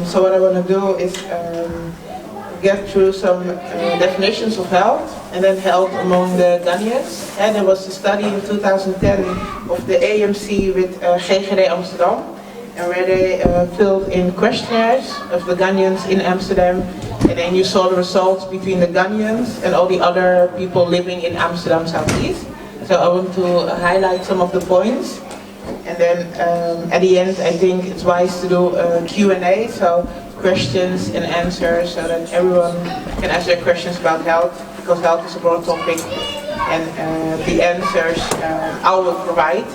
So what I want to do is get through some definitions of health, and then health among the Ghanaians. And there was a study in 2010 of the AMC with GGD Amsterdam, and where they filled in questionnaires of the Ghanaians in Amsterdam, and then you saw the results between the Ghanaians and all the other people living in Amsterdam Southeast. So I want to highlight some of the points, and then at the end I think it's wise to do a Q&A, so questions and answers, so that everyone can ask their questions about health, because health is a broad topic, and the answers I will provide.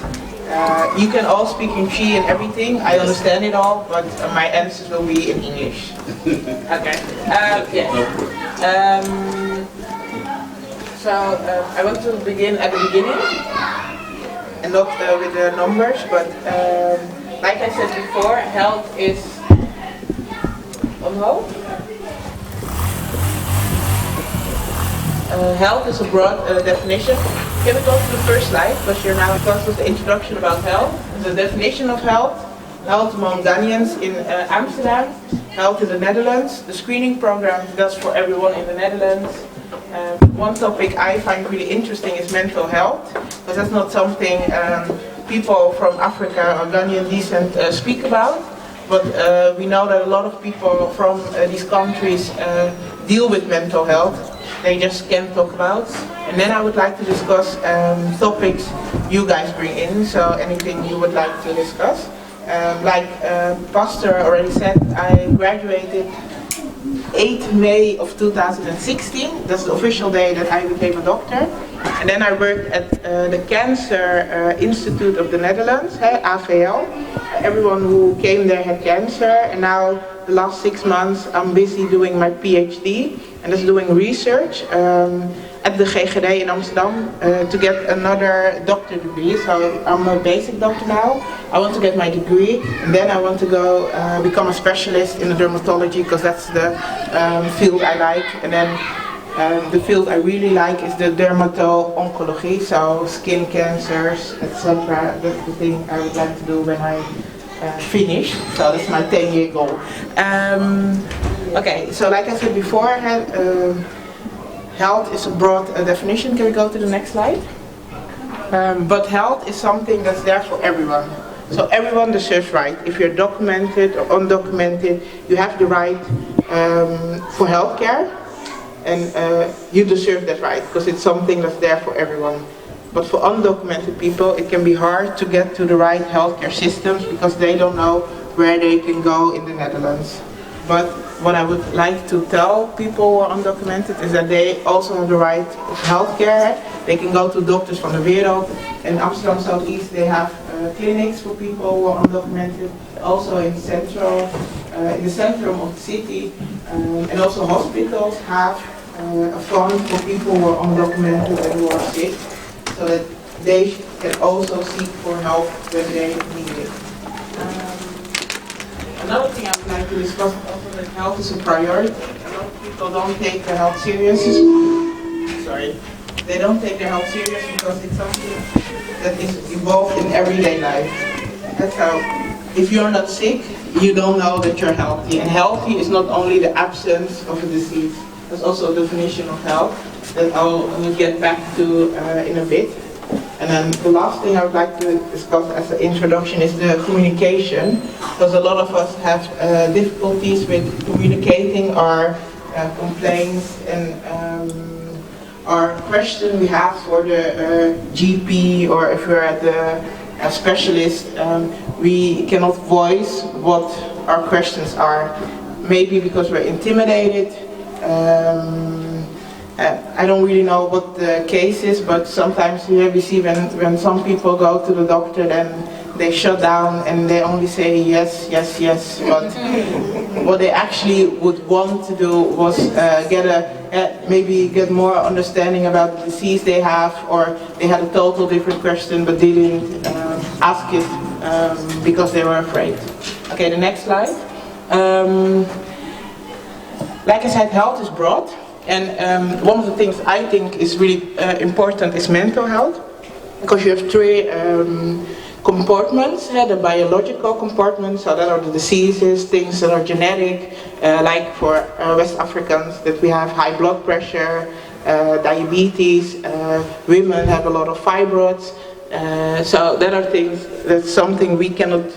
You can all speak in Chi and everything, I understand it all, but my answers will be in English. Okay. Yes. So I want to begin at the beginning, and not with the numbers, but like I said before, health is on hold. Health is a broad definition. Can we go to the first slide, because you're now because of the introduction about health. The definition of health: health among Ghanaians in Amsterdam, health in the Netherlands. The screening program does for everyone in the Netherlands. One topic I find really interesting is mental health, because that's not something people from Africa or Ghanaian descent speak about, but we know that a lot of people from these countries deal with mental health. They just can't talk about. And then I would like to discuss topics you guys bring in, so anything you would like to discuss. Like Pastor already said, I graduated 8th May of 2016, that's the official day that I became a doctor. And then I worked at the Cancer Institute of the Netherlands, AVL. Everyone who came there had cancer, and now the last 6 months I'm busy doing my PhD, and that's doing research at the GGD in Amsterdam to get another doctor degree. So I'm a basic doctor now. I want to get my degree, and then I want to go become a specialist in the dermatology, because that's the field I like. And then the field I really like is the dermato-oncology, so skin cancers, etc. That's the thing I would like to do when I finish. So that's my 10-year goal. Okay, so like I said before, health is a broad definition. Can we go to the next slide? But health is something that's there for everyone. So everyone deserves right. If you're documented or undocumented, you have the right for healthcare, and you deserve that right, because it's something that's there for everyone. But for undocumented people, it can be hard to get to the right healthcare systems, because they don't know where they can go in the Netherlands. But what I would like to tell people who are undocumented is that they also have the right healthcare. They can go to doctors from the wereld. In Amsterdam Southeast they have clinics for people who are undocumented, also in the centrum of the city, and also hospitals have a fund for people who are undocumented and who are sick, so that they can also seek for help when they need it. Another thing I would like to discuss is also that health is a priority. A lot of people don't take their health serious. Sorry. They don't take their health serious because it's something that is involved in everyday life. That's how, if you're not sick, you don't know that you're healthy. And healthy is not only the absence of a disease. There's also a definition of health that I'll get back to in a bit. And then the last thing I would like to discuss as an introduction is the communication, because a lot of us have difficulties with communicating our complaints and our question we have for the GP, or if we're at the specialist, we cannot voice what our questions are. Maybe because we're intimidated. I don't really know what the case is, but sometimes we see when some people go to the doctor, then they shut down and they only say yes, yes, yes. But what they actually would want to do was maybe get more understanding about the disease they have, or they had a total different question but didn't ask it because they were afraid. Okay, the next slide. Like I said, health is broad. And one of the things I think is really important is mental health, because you have compartments, the biological compartments, so that are the diseases, things that are genetic, like for West Africans that we have high blood pressure, diabetes, women have a lot of fibroids, so that are things, that's something we cannot,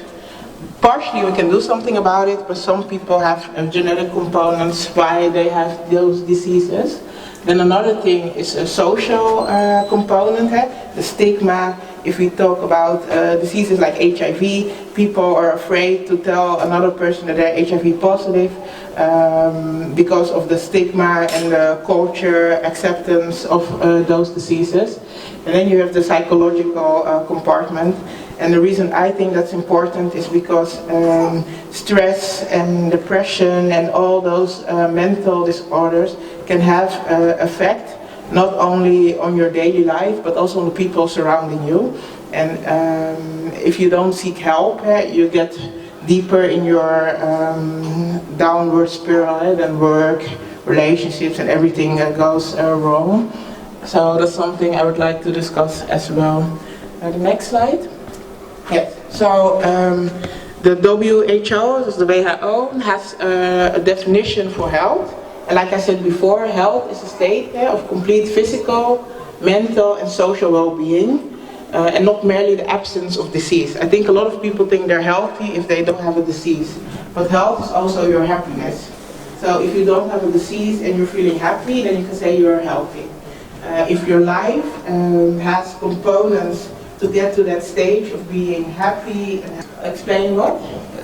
partially we can do something about it, but some people have genetic components why they have those diseases. Then another thing is a social component, the stigma. If we talk about diseases like HIV, people are afraid to tell another person that they're HIV positive because of the stigma and the culture acceptance of those diseases. And then you have the psychological compartment. And the reason I think that's important is because stress and depression and all those mental disorders can have effect not only on your daily life but also on the people surrounding you. And if you don't seek help, you get deeper in your downward spiral, then work, relationships and everything goes wrong. So that's something I would like to discuss as well. The next slide. Yes. So the WHO, the WHO, has a definition for health. And like I said before, health is a state of complete physical, mental and social well-being, and not merely the absence of disease. I think a lot of people think they're healthy if they don't have a disease. But health is also your happiness. So if you don't have a disease and you're feeling happy, then you can say you're healthy. If your life has components to get to that stage of being happy, explain what?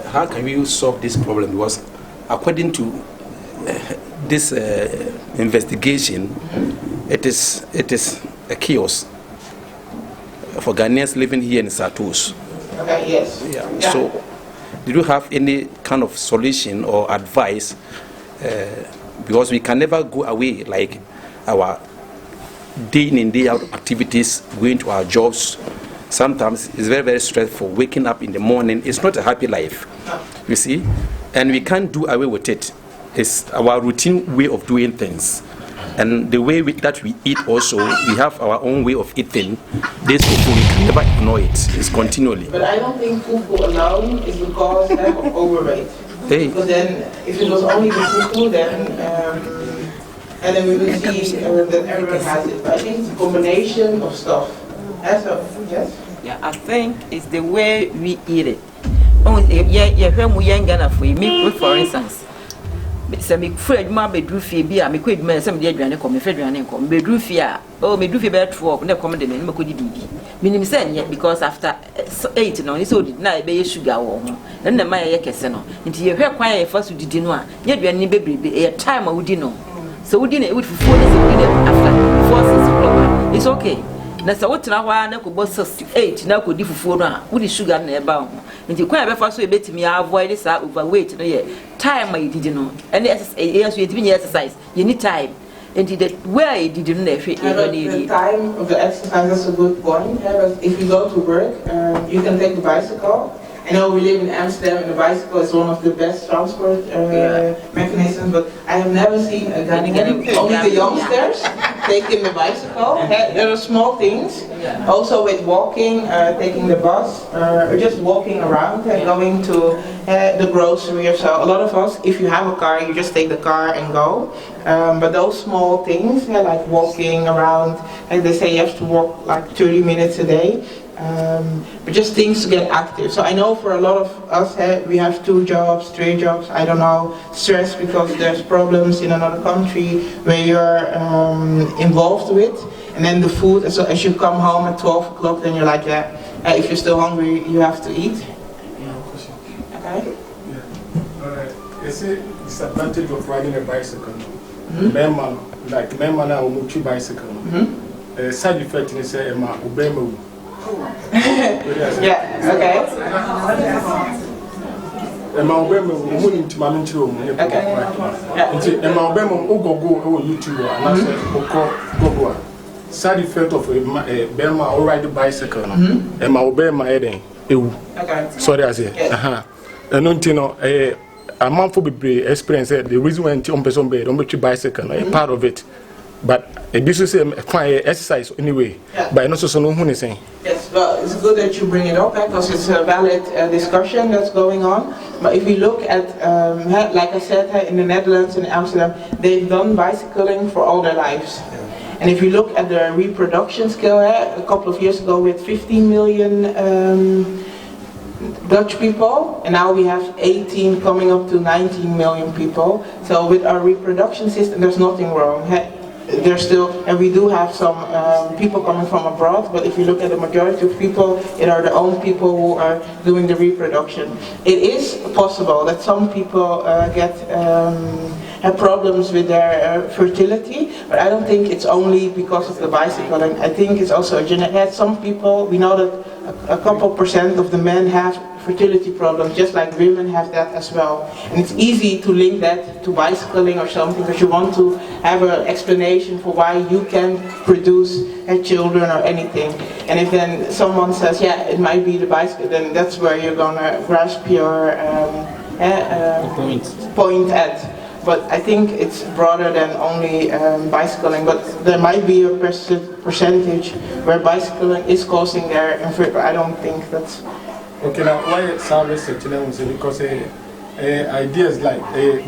How can we solve this problem? Because according to this investigation, it is a chaos for Ghanaians living here in Satos. Okay, yes. Yeah. So, do you have any kind of solution or advice? Because we can never go away like our day in and day out activities, going to our jobs. Sometimes it's very, very stressful. Waking up in the morning, it's not a happy life, you see, and we can't do away with it. It's our routine way of doing things, and the way that we eat also, we have our own way of eating. This food, we can never ignore it. It's continually. But I don't think fufu alone is the cause of overweight. Hey. Because then, if it was only the fufu, then and then we will see that everyone has it. But I think it's a combination of stuff. So, yes? Yeah, I think it's the way we eat it. Oh, yeah, for instance. So me afraid ma bedru fie bi a me kwed man some dey aduane kom me fe aduane kom bedru fie a oh me bedru fie be 12 na kom de me me kodi bibi minim say nye because after 8 no so did na be sugar wo ho na ma ye kese no nti ye hwe kwan ye fa so didi no a nye aduane ni bebrebe e time a wudi no so wudi na e wudi fufu na so wudi after 4 6 o'clock it's okay na so wotina hwa na ko bo 8 na ko di fufu no a wudi sugar na e ba ho nti kwan be fa so e betimi avoid this overweight no ye time I did no and yes you did exercise you need time and the way you did no the time of the exercise is a good point. If you go to work you can take the bicycle. I know we live in Amsterdam and the bicycle is one of the best transport mechanisms, but I have never seen a Ghanaian, only the youngsters taking the bicycle. There are small things, also with walking, taking the bus, or just walking around and going to the grocery or so. A lot of us, if you have a car, you just take the car and go. But those small things, like walking around, like they say you have to walk like 30 minutes a day. But just things to get active. So I know for a lot of us, we have 2 jobs, 3 jobs, I don't know, stress because there's problems in another country where you're involved with. And then the food, so as you come home at 12 o'clock, then you're like, if you're still hungry, you have to eat. Okay? Yeah. Alright. It's a disadvantage of riding a bicycle. Men now move bicycle. Side effect is a obey. Yeah, okay. Emma Obama moving to Mamintro. Okay. Emma Obama go YouTube and I said, side effect of a Bema or ride the bicycle. Emma Obama heading. Okay. Sorry, I say. And no, a month for be experience the reason why on person bed on the bicycle, a part of it. But this is a exercise anyway. But not so no one is saying. Yes. Well, it's good that you bring it up because it's a valid discussion that's going on. But if we look at, like I said, in the Netherlands and Amsterdam, they've done bicycling for all their lives. And if you look at the reproduction scale, a couple of years ago we had 15 million Dutch people, and now we have 18 coming up to 19 million people. So with our reproduction system, there's nothing wrong. There's still, and we do have some people coming from abroad, but if you look at the majority of people, it are the own people who are doing the reproduction. It is possible that some people have problems with their fertility, but I don't think it's only because of the bicycling. I think it's also a genetic. Some people, we know that a couple % of the men have fertility problems, just like women have that as well. And it's easy to link that to bicycling or something, because you want to have an explanation for why you can produce children or anything. And if then someone says, yeah, it might be the bicycle, then that's where you're gonna grasp your point at. But I think it's broader than only bicycling, but there might be a percentage where bicycling is causing their infertility, but I don't think that's... Okay, now why service because ideas like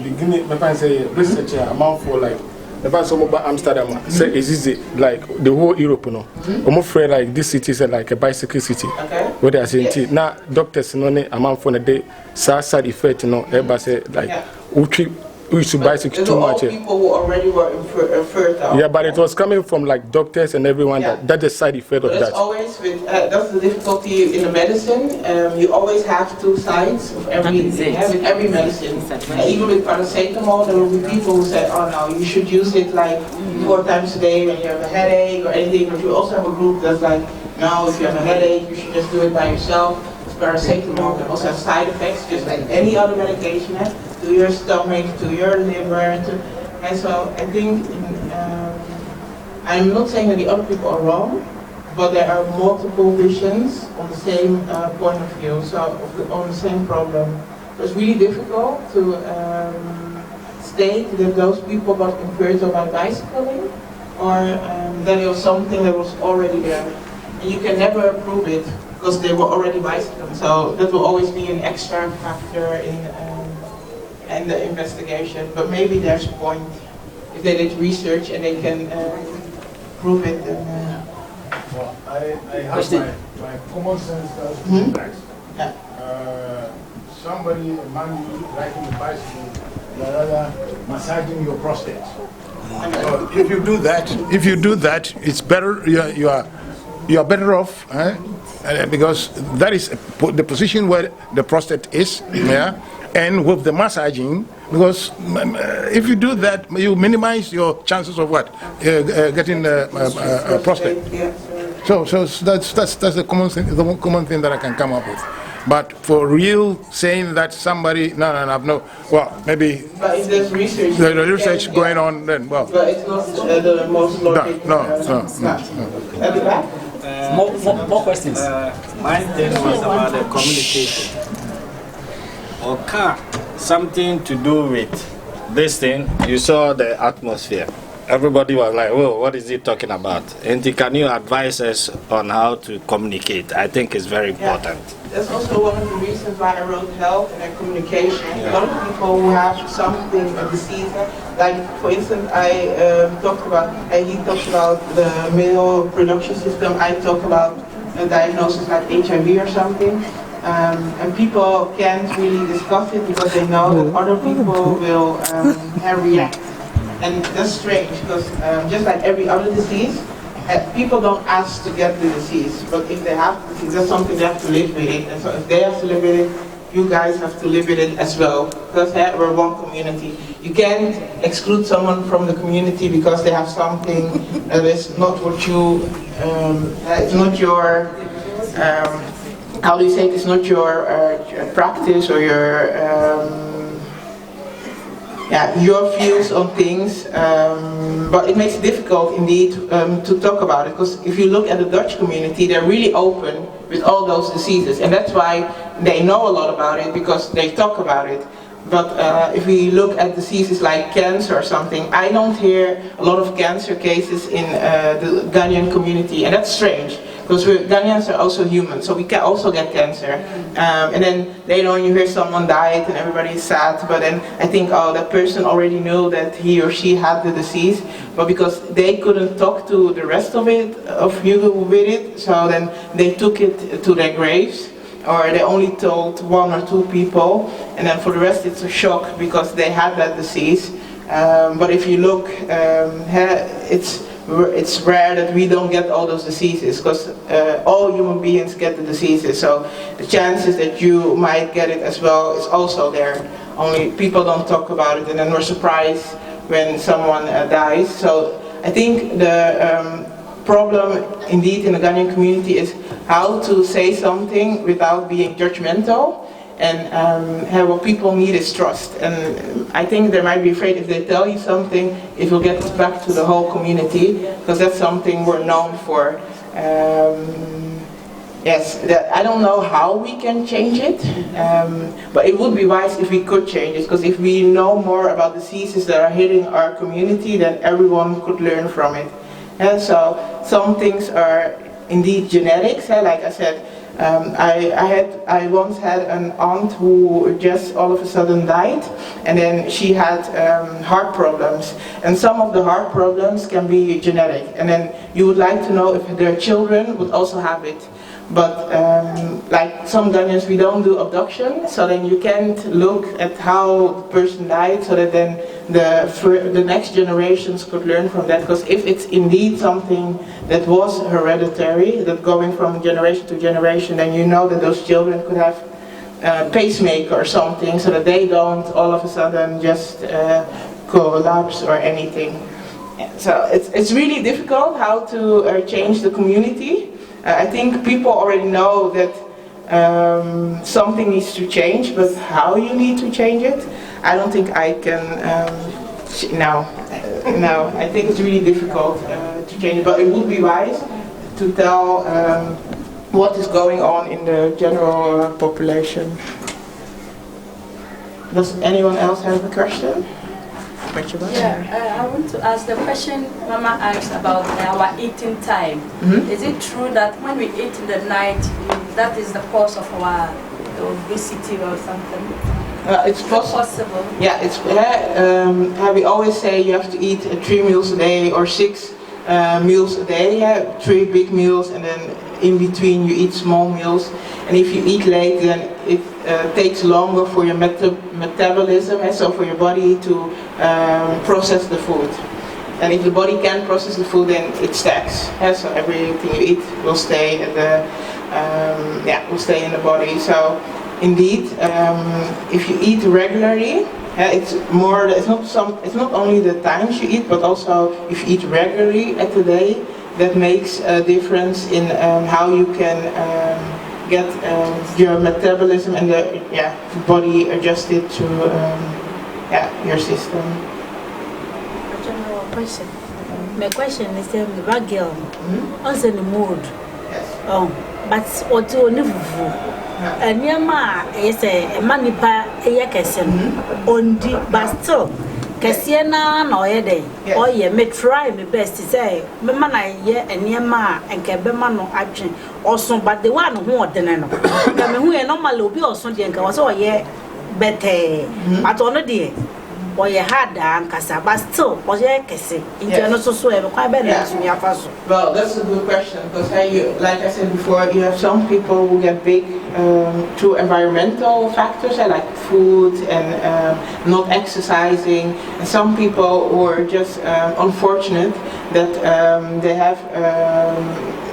beginning, I say research amount for like if some about Amsterdam, say is like the whole Europe, no. I'm afraid like this city is like a bicycle city. Okay. Where they are saying now doctors no amount for the day side effect, no. Everybody say like we used to bicycle too much. People who already were infertile. Yeah, but it was coming from like doctors and everyone that's the side effect of that. Always with that's the difficulty in the medicine. You always have two sides of every medicine. Even with paracetamol, there will be people who say, "Oh no, you should use it like 4 times a day when you have a headache or anything." But you also have a group that's like, "No, if you have a headache, you should just do it by yourself." Paracetamol can also have side effects, just like any other medication, to your stomach, to your liver, and so I think I'm not saying that the other people are wrong, but there are multiple visions on the same point of view, so on the same problem. So it's really difficult to state that those people got infertile by bicycling, or that it was something that was already there. And you can never prove it, because they were already bicycling, so that will always be an extra factor in the investigation. But maybe there's a point if they did research and they can prove it. Then, well, I have my common sense that somebody, a man riding a bicycle, rather massaging your prostate. So if you do that, it's better. You are better off. Because that is the position where the prostate is, yeah, and with the massaging, because if you do that, you minimize your chances of what getting a prostate. So that's the common thing that I can come up with. But for real, saying that somebody no, well, maybe. But if there's research, the research going on, then well. But it's not the most logical. No. More questions. My thing was about the communication. Something to do with this thing. You saw the atmosphere. Everybody was like, "Whoa, what is he talking about?" And can you advise us on how to communicate? I think it's very important. That's also one of the reasons why I wrote health and communication. A lot of people who have something, a disease, like for instance, he talked about the male production system. I talk about a diagnosis like HIV or something. And people can't really discuss it because they know that other people will react. And that's strange because just like every other disease, people don't ask to get the disease, but if they have the disease, that's something they have to live with it. And so if they have to live with it, you guys have to live with it as well, because we're one community. You can't exclude someone from the community because they have something that is not what you, it's not your, how do you say it, it's not your practice or your views on things, but it makes it difficult indeed to talk about it, because if you look at the Dutch community, they're really open with all those diseases, and that's why they know a lot about it, because they talk about it. But if we look at diseases like cancer or something, I don't hear a lot of cancer cases in the Ghanaian community, and that's strange, because Ghanaians are also human, so we can also get cancer. And then later on you hear someone died and everybody is sad, but then I think, oh, that person already knew that he or she had the disease, but because they couldn't talk to the rest of you with it, so then they took it to their graves, or they only told 1 or 2 people, and then for the rest it's a shock because they had that disease. But if you look, it's rare that we don't get all those diseases, because all human beings get the diseases, so the chances that you might get it as well is also there. Only people don't talk about it, and then we're surprised when someone dies. So I think the problem indeed in the Ghanaian community is how to say something without being judgmental. And what people need is trust. And I think they might be afraid if they tell you something, it will get back to the whole community, because that's something we're known for. Yes, I don't know how we can change it, but it would be wise if we could change it, because if we know more about diseases that are hitting our community, then everyone could learn from it. And so some things are indeed genetics, like I said. I once had an aunt who just all of a sudden died, and then she had heart problems, and some of the heart problems can be genetic, and then you would like to know if their children would also have it. But like some Ghanaians, we don't do abduction, so then you can't look at how the person died, so that then the next generations could learn from that. Because if it's indeed something that was hereditary, that going from generation to generation, then you know that those children could have a pacemaker or something, so that they don't all of a sudden just collapse or anything. So it's really difficult how to change the community. I think people already know that something needs to change, but how you need to change it, I don't think I can. No, I think it's really difficult to change it, but it would be wise to tell what is going on in the general population. Does anyone else have a question? Yeah, I want to ask the question Mama asked about our eating time. Mm-hmm. Is it true that when we eat in the night, that is the cause of our obesity or something? It's possible. Yeah, it's we always say you have to eat 3 meals a day or 6 meals a day. 3 big meals, and then in between you eat small meals. And if you eat late, then it takes longer for your metabolism, and so for your body to process the food. And if the body can't process the food, then it stacks. So everything you eat will stay in the body. So indeed, if you eat regularly, it's not only the times you eat, but also if you eat regularly at the day, that makes a difference in how you can get your metabolism and the body adjusted to your system. A general question. My question is the bad girl. Also in the mood. Yes. But what do you do? Nyama is a manipa yakesen ondi, but still Kasiana no day. Oh yeah, me try my best to say me man I nyama and kebema no adwen also, but the one who ordinary no me who normal obi also dey nka was better but ono dey boy hard and kasa, but still was kese into so e quite better me afaso. Well, that's a good question, because like I said before, you have some people who get big through environmental factors, like food and not exercising, and some people who are just unfortunate that they have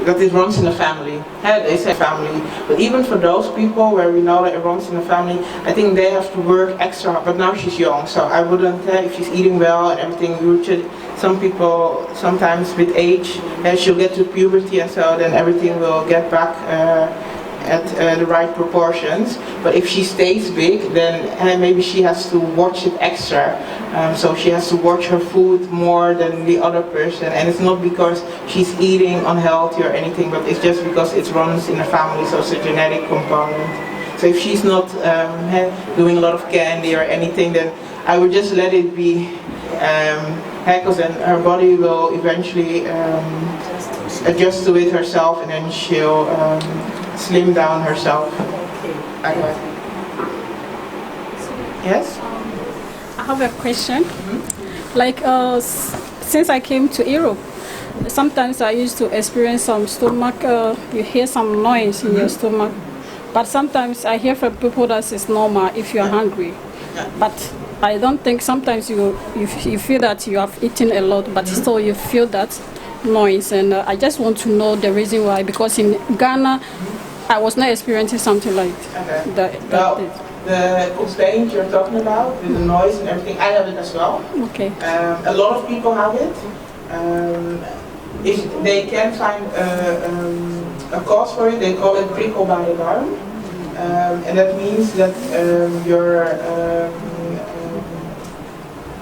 that it runs in the family. They say family, but even for those people where we know that it runs in the family, I think they have to work extra hard. But now she's young, so I wouldn't, if she's eating well and everything, some people, sometimes with age, she'll get to puberty, and so then everything will get back at the right proportions. But if she stays big, then maybe she has to watch it extra. So she has to watch her food more than the other person. And it's not because she's eating unhealthy or anything, but it's just because it runs in the family, so it's a genetic component. So if she's not doing a lot of candy or anything, then I would just let it be, because then her body will eventually adjust to it herself, and then she'll slim down herself. Okay. Yes? I have a question. Like, since I came to Europe, sometimes I used to experience some stomach, you hear some noise in your stomach. But sometimes I hear from people that it's normal if you're hungry. But I don't think sometimes you feel that you have eaten a lot, but still you feel that noise. And I just want to know the reason why, because in Ghana, I was not experiencing something like that. The complaint you're talking about, with the noise and everything, I have it as well. Okay. A lot of people have it. If they can find a cause for it, they call it prikkel by the darm. And that means that your,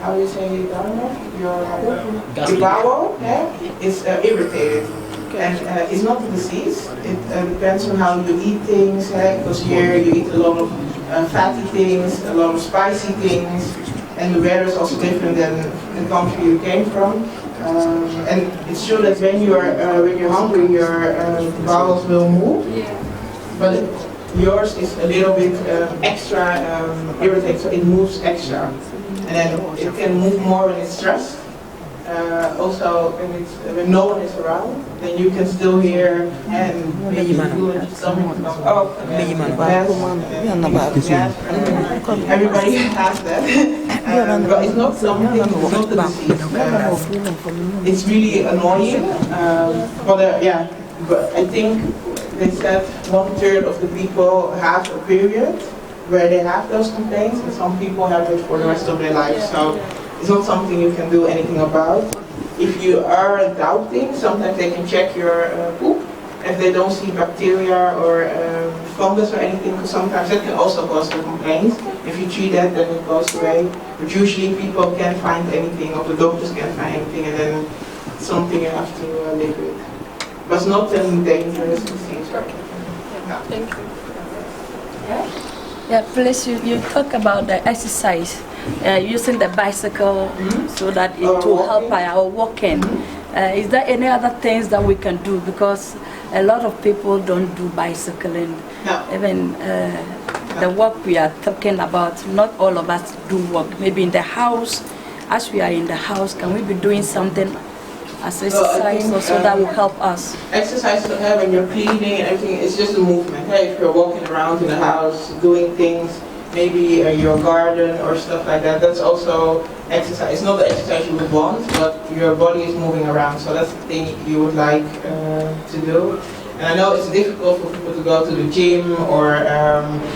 how do you say darm? Your bowel is irritated. And it's not a disease. It depends on how you eat things, because here you eat a lot of fatty things, a lot of spicy things, and the weather is also different than the country you came from. And it's true that when you're hungry, your bowels will move, but yours is a little bit extra irritated, so it moves extra, and then it can move more when it's stressed. Also, when no one is around, then you can still hear and maybe feel it coming from up. Everybody has that. But it's not something, it's not a disease. It's really annoying. But I think they said 1/3 of the people have a period where they have those complaints, and some people have it for the rest of their life. So it's not something you can do anything about. If you are doubting, sometimes they can check your poop. If they don't see bacteria or fungus or anything, because sometimes that can also cause the complaints. If you treat that, then it goes away. But usually people can't find anything, or the doctors can't find anything, and then it's something you have to live with. But it's not a dangerous disease. No. Thank you. Yeah, please, you talk about the exercise, using the bicycle so that it will help our walking. Is there any other things that we can do? Because a lot of people don't do bicycling. No. Even the work we are talking about, not all of us do work. Maybe in the house, as we are in the house, can we be doing something as exercise also that will help us? Exercise when you're cleaning and everything, it's just a movement. Hey, if you're walking around in the house, doing things, maybe your garden or stuff like that, that's also exercise. It's not the exercise you would want, but your body is moving around, so that's the thing you would like to do. And I know it's difficult for people to go to the gym, or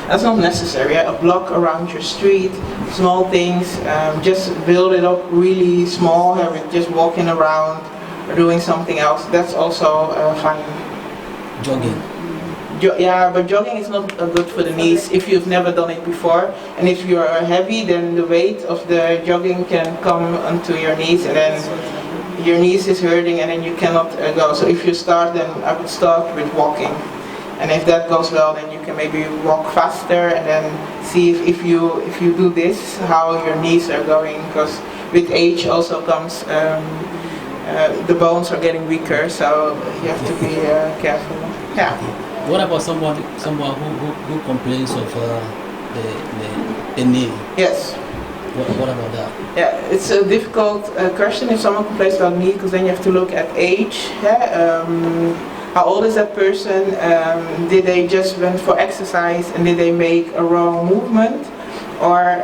that's not necessary. A block around your street, small things, just build it up really small, have it just walking around or doing something else. That's also fine. Jogging. Yeah, but jogging is not good for the knees if you've never done it before. And if you are heavy, then the weight of the jogging can come onto your knees, and then your knees is hurting, and then you cannot go. So if you start, then I would start with walking. And if that goes well, then you can maybe walk faster, and then see if you do this, how your knees are going. Because with age also comes, the bones are getting weaker, so you have to be careful. Yeah. What about someone who complains of the knee? Yes. What about that? Yeah, it's a difficult question if someone complains about knee, because then you have to look at age. Yeah? How old is that person? Did they just went for exercise and did they make a wrong movement? Or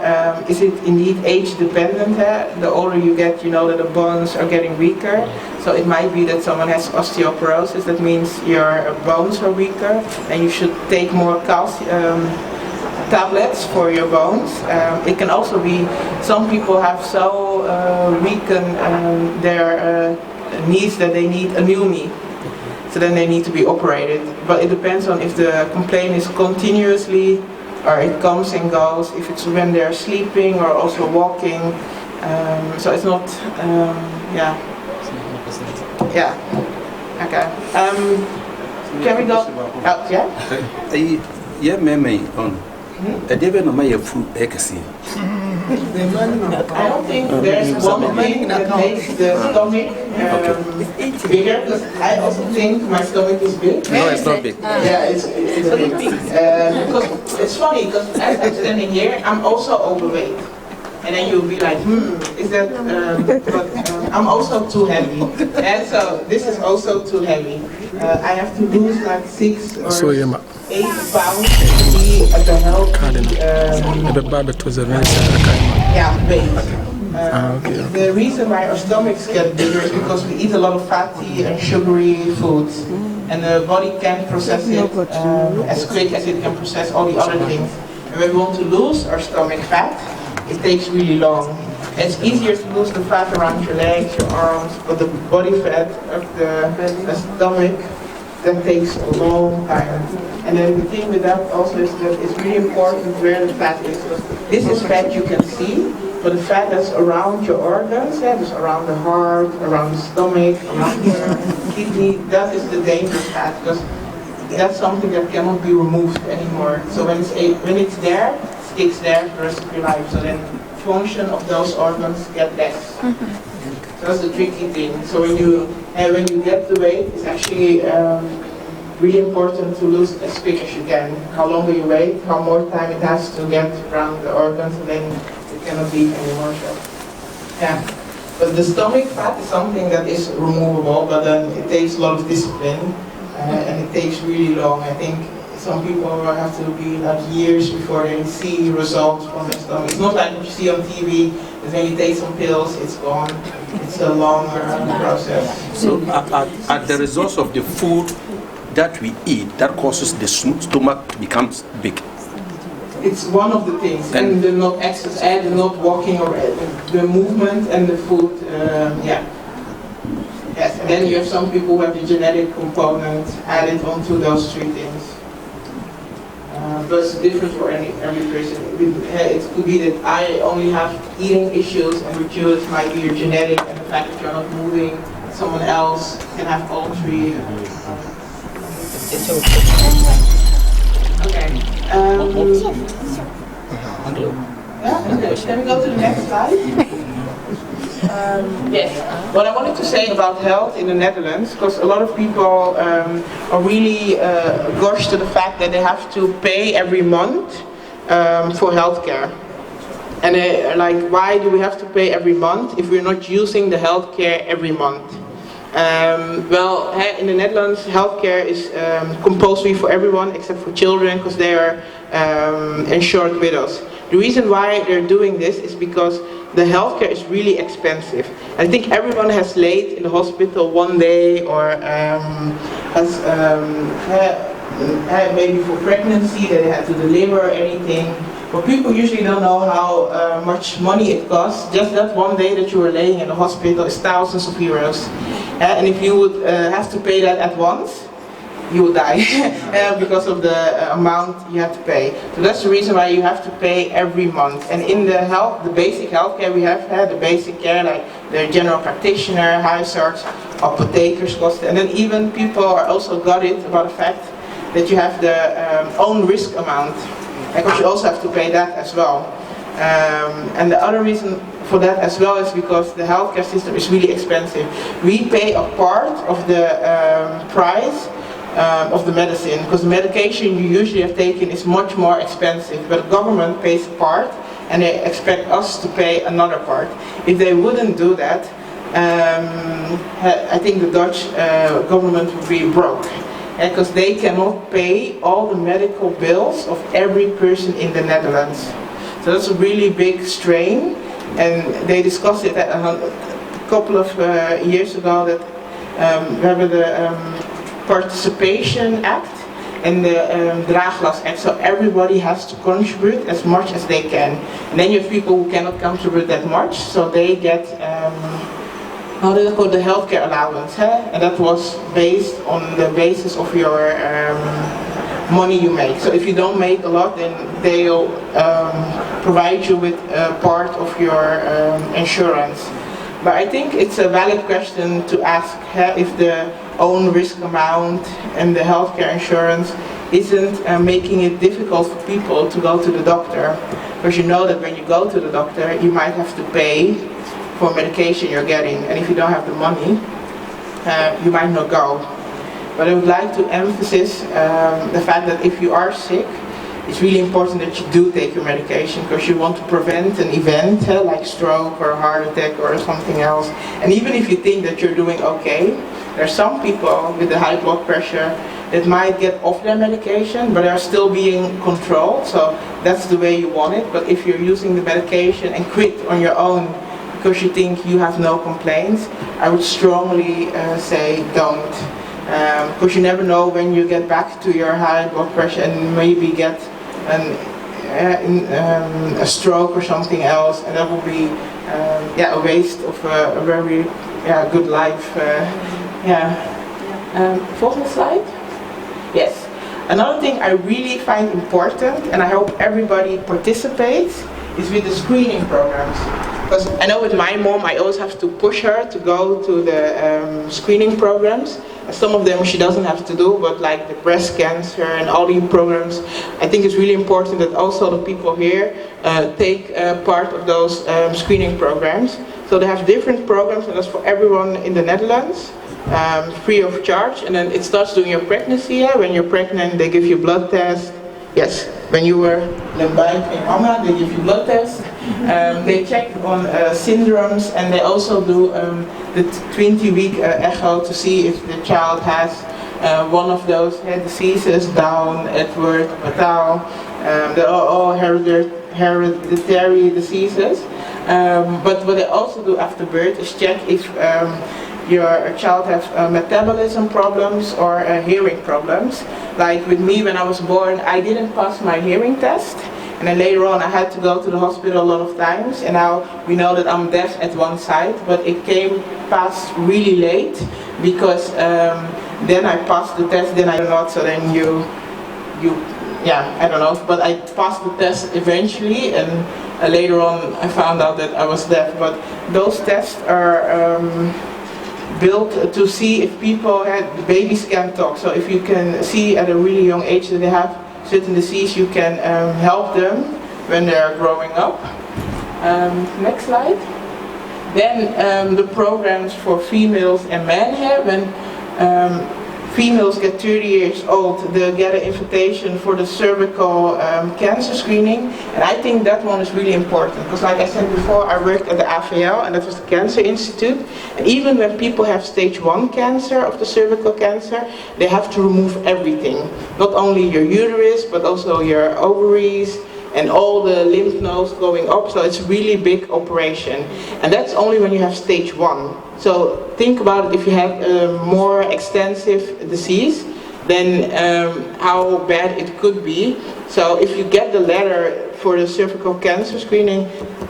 is it indeed age dependent? The older you get, you know that the bones are getting weaker. So it might be that someone has osteoporosis. That means your bones are weaker, and you should take more calcium tablets for your bones. It can also be some people have so weakened their knees that they need a new knee. So then they need to be operated. But it depends on if the complaint is continuously, or it comes and goes, if it's when they're sleeping or also walking. So it's not, yeah. Yeah. Okay. Can we go? Oh, yeah? Yeah, maybe on. A devil no my food, Ewiase. I don't think there's one thing that makes the stomach bigger, because I also think my stomach is big. No, it's not big. Yeah, it's big. Because it's funny, because as I'm standing here, I'm also overweight. And then you'll be like, is that, I'm also too heavy. And so this is also too heavy. I have to lose like 6 or 8 pounds to be at the healthy, weight. The reason why our stomachs get bigger is because we eat a lot of fatty and sugary foods. And the body can't process it as quick as it can process all the other things. And when we want to lose our stomach fat, it takes really long. It's easier to lose the fat around your legs, your arms, but the body fat of the stomach, that takes a long time. And then the thing with that also is that it's really important where the fat is. This is fat you can see, but the fat that's around your organs, that's around the heart, around the stomach, around your kidney, that is the dangerous fat, because that's something that cannot be removed anymore. So when it's there, it sticks there for the rest of your life. So then function of those organs get less. So that's the tricky thing. So when you get the weight, it's actually really important to lose it as quick as you can. How longer you wait, how more time it has to get around the organs, and then it cannot be anymore. So, yeah. But the stomach fat is something that is removable, but then it takes a lot of discipline, and it takes really long. I think some people have to be like years before they see results from their stomach. It's not like what you see on TV, that when you take some pills, it's gone. It's a longer process. So are the results of the food that we eat that causes the stomach to become big? It's one of the things, and the not exercise, the not walking, or the movement and the food, yeah. Yes, and then you have some people who have the genetic component added onto those 3 things. But it's different for every person. It could be that I only have eating issues, and with you it might be your genetic, and the fact that you're not moving. Someone else can have all 3. Okay. Can we go to the next slide? Yes. What I wanted to say about health in the Netherlands, because a lot of people are really gosh to the fact that they have to pay every month for healthcare. And like, why do we have to pay every month if we're not using the healthcare every month? Well, in the Netherlands, healthcare is compulsory for everyone except for children, because they are insured with us. The reason why they're doing this is because the healthcare is really expensive. I think everyone has laid in the hospital one day, or has maybe for pregnancy that they had to deliver or anything. But people usually don't know how much money it costs. Just that one day that you were laying in the hospital is thousands of euros. And if you would have to pay that at once, you will die because of the amount you have to pay. So that's the reason why you have to pay every month. And in the basic healthcare we have had, the basic care like the general practitioner, huisarts, apothekerskosten, and then even people are also got it about the fact that you have the own risk amount, because you also have to pay that as well. And the other reason for that as well is because the healthcare system is really expensive. We pay a part of the price of the medicine, because the medication you usually have taken is much more expensive, but the government pays a part and they expect us to pay another part. If they wouldn't do that, I think the Dutch government would be broke, because they cannot pay all the medical bills of every person in the Netherlands. So that's a really big strain, and they discussed it a couple of years ago that we have the Participation Act and the Draaglas Act, so everybody has to contribute as much as they can. And then you have people who cannot contribute that much, so they get how do they call the healthcare allowance, and that was based on the basis of your money you make. So if you don't make a lot, then they'll provide you with part of your insurance. But I think it's a valid question to ask if the own risk amount and the healthcare insurance isn't making it difficult for people to go to the doctor. Because you know that when you go to the doctor, you might have to pay for medication you're getting. And if you don't have the money, you might not go. But I would like to emphasize the fact that if you are sick, it's really important that you do take your medication because you want to prevent an event like stroke or heart attack or something else. And even if you think that you're doing okay, there are some people with the high blood pressure that might get off their medication but are still being controlled, so that's the way you want it. But if you're using the medication and quit on your own because you think you have no complaints, I would strongly say don't. Because you never know when you get back to your high blood pressure and maybe get a stroke or something else, and that will be a waste of a very good life. Volgende slide. Yes. Another thing I really find important, and I hope everybody participates, is with the screening programs. Because I know with my mom, I always have to push her to go to the screening programs. Some of them she doesn't have to do, but like the breast cancer and all these programs, I think it's really important that also the people here take part of those screening programs. So they have different programs, and that's for everyone in the Netherlands, free of charge. And then it starts during your pregnancy. When you're pregnant, they give you blood tests. Yes, when you were in mama, they give you blood tests. They check on syndromes, and they also do the 20-week echo to see if the child has one of those diseases, Down, Edward, Matal. They're all hereditary diseases. But what they also do after birth is check if your child has metabolism problems or hearing problems. Like with me, when I was born, I didn't pass my hearing test. And then later on I had to go to the hospital a lot of times, and now we know that I'm deaf at one side, but it came past really late because then I passed the test, then I not, so then I don't know, but I passed the test eventually, and later on I found out that I was deaf. But those tests are built to see if people babies can talk, so if you can see at a really young age that they have certain disease, you can help them when they're growing up. Next slide. Then the programs for females and men here. When females get 30 years old, they get an invitation for the cervical cancer screening. And I think that one is really important because, like I said before, I worked at the AVL, and that was the Cancer Institute. And even when people have stage 1 cancer of the cervical cancer, they have to remove everything. Not only your uterus, but also your ovaries and all the lymph nodes going up. So it's a really big operation. And that's only when you have stage 1. So think about it, if you have a more extensive disease, then how bad it could be. So if you get the letter for the cervical cancer screening,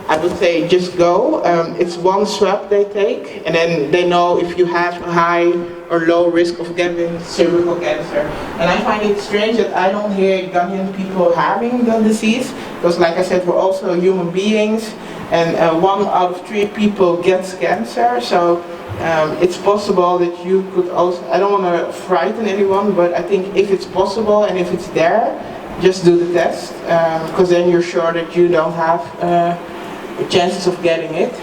I would say just go. It's one swab they take, and then they know if you have a high or low risk of getting cervical cancer. And I find it strange that I don't hear Ghanaian people having the disease, because like I said, we're also human beings, and 1 out of 3 people gets cancer. So it's possible that you could also, I don't want to frighten anyone, but I think if it's possible and if it's there, just do the test, because then you're sure that you don't have chances of getting it.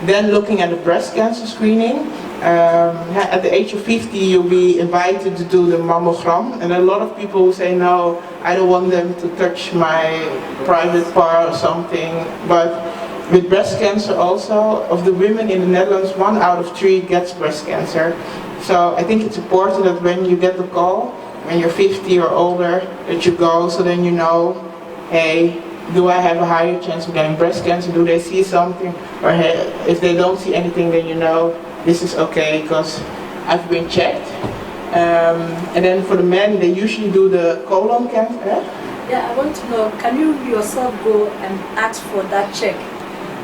Then looking at the breast cancer screening, at the age of 50 you'll be invited to do the mammogram, and a lot of people will say, no, I don't want them to touch my private part or something. But with breast cancer also, of the women in the Netherlands, 1 out of 3 gets breast cancer. So I think it's important that when you get the call, when you're 50 or older, that you go, so then you know, hey, do I have a higher chance of getting breast cancer? Do they see something? Or hey, if they don't see anything, then you know this is okay because I've been checked. And then for the men, they usually do the colon cancer. Yeah, I want to know, can you yourself go and ask for that check?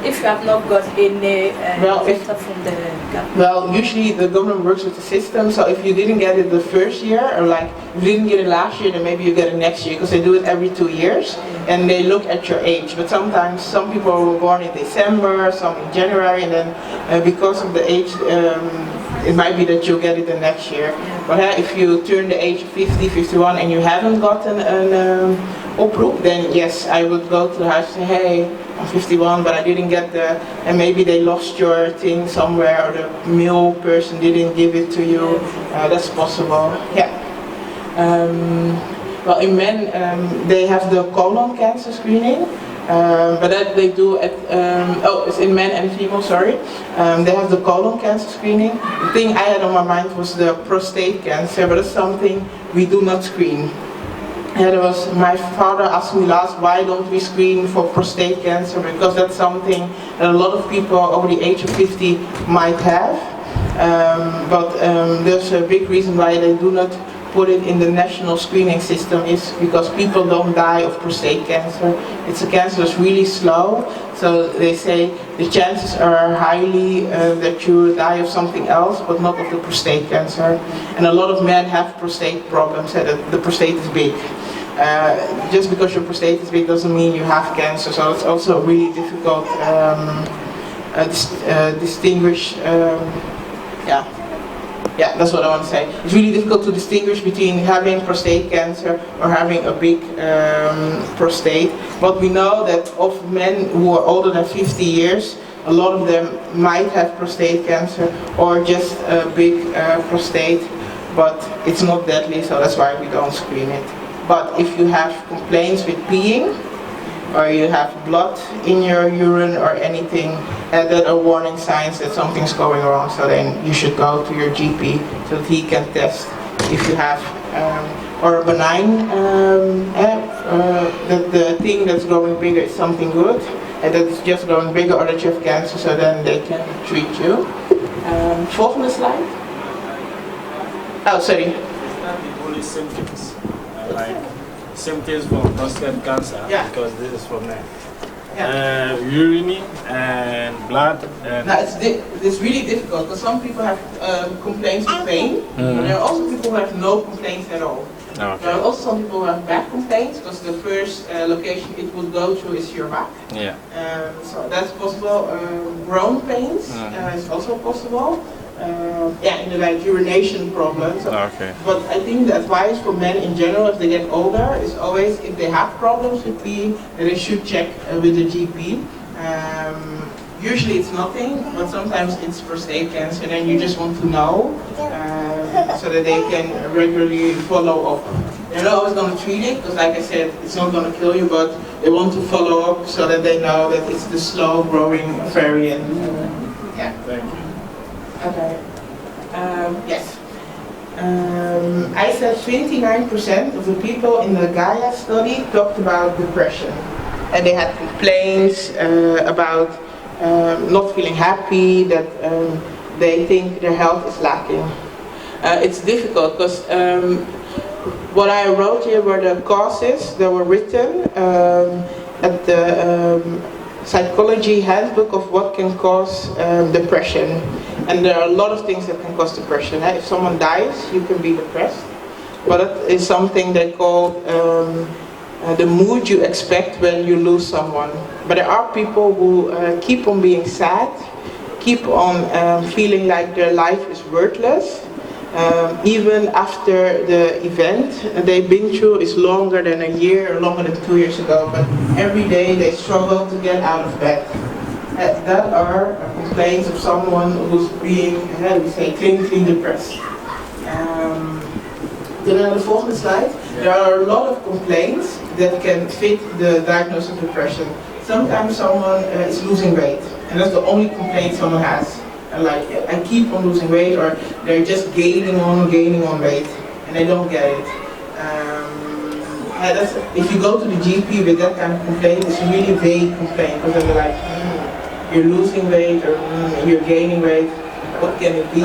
if you have not got any data from the government? Well, usually the government works with the system, so if you didn't get it the first year, or like if you didn't get it last year, then maybe you get it next year, because they do it every 2 years, and they look at your age. But sometimes some people were born in December, some in January, and then because of the age, it might be that you'll get it the next year. But if you turn the age of 50, 51, and you haven't gotten an oproep, then yes, I would go to the house and say, hey, I'm 51, but I didn't get and maybe they lost your thing somewhere, or the mail person didn't give it to you. That's possible, yeah. Well, in men, they have the colon cancer screening. But that they do at, it's in men and female, sorry. They have the colon cancer screening. The thing I had on my mind was the prostate cancer, but it's something we do not screen. And my father asked me last, why don't we screen for prostate cancer? Because that's something that a lot of people over the age of 50 might have. But there's a big reason why they do not put it in the national screening system, is because people don't die of prostate cancer. It's a cancer that's really slow, so they say the chances are highly that you die of something else, but not of the prostate cancer. And a lot of men have prostate problems, that the prostate is big. Just because your prostate is big doesn't mean you have cancer, so it's also really difficult distinguish. Yeah, that's what I want to say. It's really difficult to distinguish between having prostate cancer or having a big prostate. But we know that of men who are older than 50 years, a lot of them might have prostate cancer or just a big prostate, but it's not deadly, so that's why we don't screen it. But if you have complaints with peeing, or you have blood in your urine or anything, that are warning signs that something's going wrong, so then you should go to your GP so that he can test if you have, or a benign, that the thing that's growing bigger is something good, and that it's just growing bigger, or that you have cancer, so then they can treat you. Volgende slide. Oh, sorry. It's not the only symptoms, like symptoms for prostate cancer, because this is for men. Urine and blood. And now it's really difficult, because some people have complaints with pain, but there are also people who have no complaints at all. Okay. There are also some people who have back complaints, because the first location it would go to is your back. Yeah. So that's possible. Groin pains is also possible. In the like urination problems. Okay. But I think the advice for men in general, if they get older, is always if they have problems with peeing, then they should check with the GP. Usually it's nothing, but sometimes it's prostate cancer, and you just want to know so that they can regularly follow up. They're not always going to treat it, because like I said, it's not going to kill you, but they want to follow up so that they know that it's the slow growing variant. Thank you. Okay. Yes. I said 29% of the people in the Gaia study talked about depression, and they had complaints about not feeling happy, that they think their health is lacking. It's difficult because what I wrote here were the causes that were written at the psychology handbook of what can cause depression. And there are a lot of things that can cause depression. If someone dies, you can be depressed. But it is something they call the mood you expect when you lose someone. But there are people who keep on being sad, keep on feeling like their life is worthless. Even after the event they've been through is longer than a year or longer than 2 years ago, but every day they struggle to get out of bed. That are complaints of someone who's being, how do we say, clinically depressed. Then on the volgende slide, there are a lot of complaints that can fit the diagnosis of depression. Sometimes someone is losing weight, and that's the only complaint someone has. Like, I keep on losing weight, or they're just gaining on weight, and they don't get it. If you go to the GP with that kind of complaint, it's a really vague complaint, because they're like, you're losing weight, or you're gaining weight, what can it be?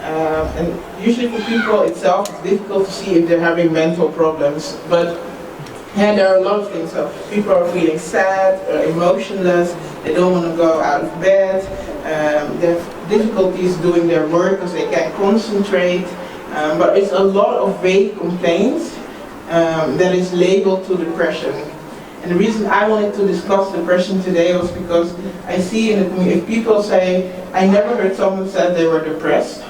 And usually for people itself, it's difficult to see if they're having mental problems, but there are a lot of things. So people are feeling sad, emotionless, they don't want to go out of bed, they have difficulties doing their work because they can't concentrate, but it's a lot of vague complaints that is labeled to depression. And the reason I wanted to discuss depression today was because I see in the community, if people say, I never heard someone said they were depressed,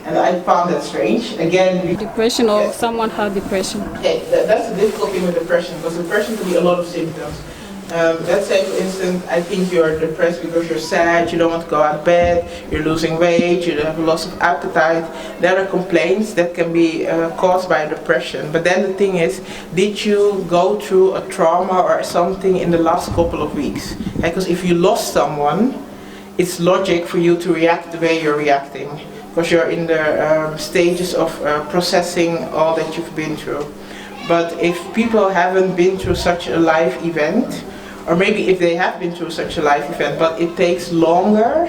and I found that strange. Again, depression or someone had depression. Okay, that's the difficulty with depression, because depression can be a lot of symptoms. Let's say, for instance, I think you're depressed because you're sad, you don't want to go out of bed, you're losing weight, you have a loss of appetite. There are complaints that can be caused by depression. But then the thing is, did you go through a trauma or something in the last couple of weeks? Because if you lost someone, it's logic for you to react the way you're reacting, because you're in the stages of processing all that you've been through. But if people haven't been through such a life event, or maybe if they have been through such a life event, but it takes longer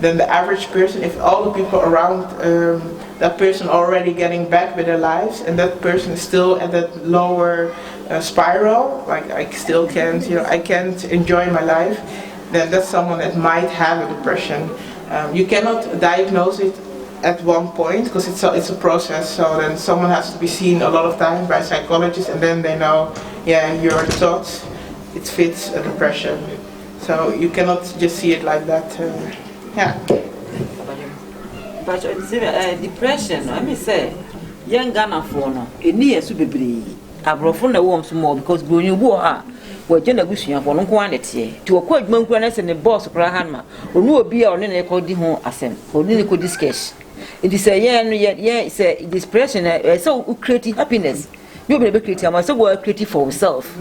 than the average person, if all the people around that person already getting back with their lives, and that person is still at that lower spiral, like I still can't, I can't enjoy my life, then that's someone that might have a depression. You cannot diagnose it at one point, because it's a process, so then someone has to be seen a lot of times by psychologists, and then they know, yeah, your thoughts, it fits a depression. So you cannot just see it like that. Yeah. But depression, I may say, young Ghana for no, it needs to be abrofo na wom small, because growing you are we gender gushia for no quantity to a quite monkraness and the boss of Prahanma, or no be or any called the home Asem, or any could discuss. It is a it's a depression, so creative happiness. You will be creative, I so work creative for yourself.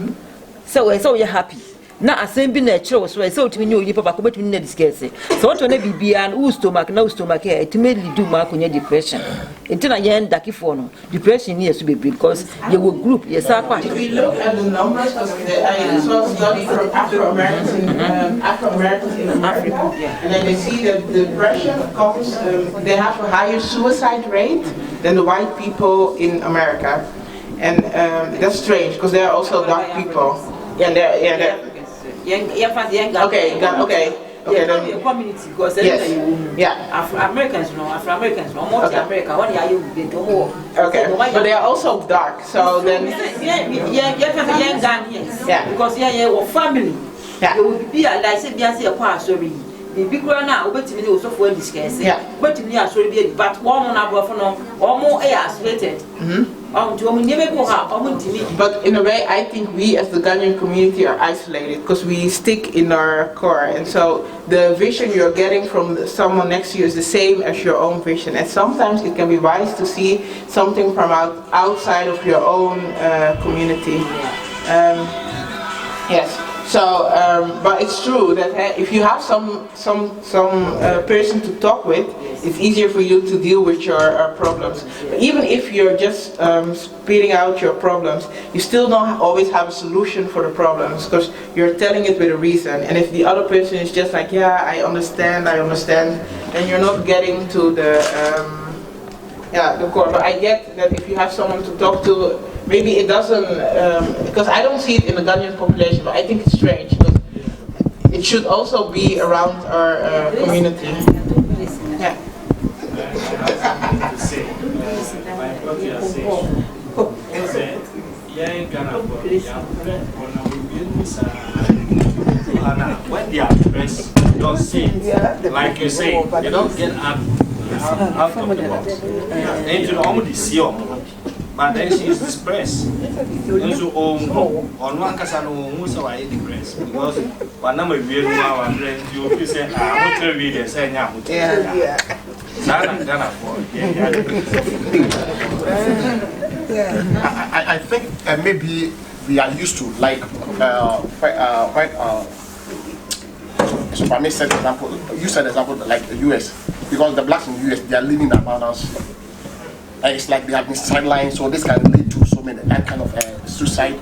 So you're happy. Now, Asem being a chose, so to know you papa come to discuss. So what when be an whose stomach, no stomach here, to mainly do mark on your depression. Until I end Dakifono, depression needs to be because you will group, yes, If we look at the numbers, because I saw a study from Afro-Americans in America, and then they see that depression comes, they have a higher suicide rate than the white people in America. And that's strange, because they are also dark people. Okay. Okay, then community because yes. Yeah. Afro-Americans, multi-America, what are you doing? Okay, but they are also dark, so then yeah, because or family. Yeah. You will be like I said, sorry. The big one now, but to me also for discuss. Yeah. But to me, I should be, but one on our phone or more isolated. But in a way, I think we as the Ghanaian community are isolated because we stick in our core, and so the vision you're getting from someone next to you is the same as your own vision. And sometimes it can be wise to see something from outside of your own community. Yes. So, but it's true that if you have some person to talk with, it's easier for you to deal with your problems. But even if you're just spitting out your problems, you still don't always have a solution for the problems, because you're telling it with a reason. And if the other person is just like, yeah, I understand, then you're not getting to the core. But I get that if you have someone to talk to, maybe it doesn't, because I don't see it in the Ghanaian population, but I think it's strange. Because it should also be around our community. Yeah. When they are depressed, you don't see it. Like you say, they don't get out of the box. They don't only see them. But then she is depressed. And so on one case, I know most of I depressed because when I'm a real one, you say, I want to read it, say, yeah. I think maybe we are used to like so for me, you said example like the US, because the blacks in the US, they are living in abundance. It's like they have been sidelined, so this can lead to so many that kind of suicide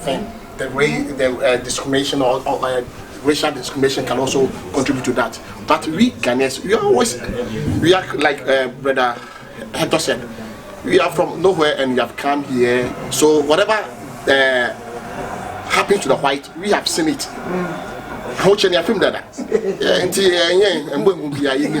thing. The discrimination or racial discrimination can also contribute to that. But we Ghanaians, we are like Brother Hector said, we are from nowhere and we have come here. So whatever happens to the white, we have seen it. how can you film that? And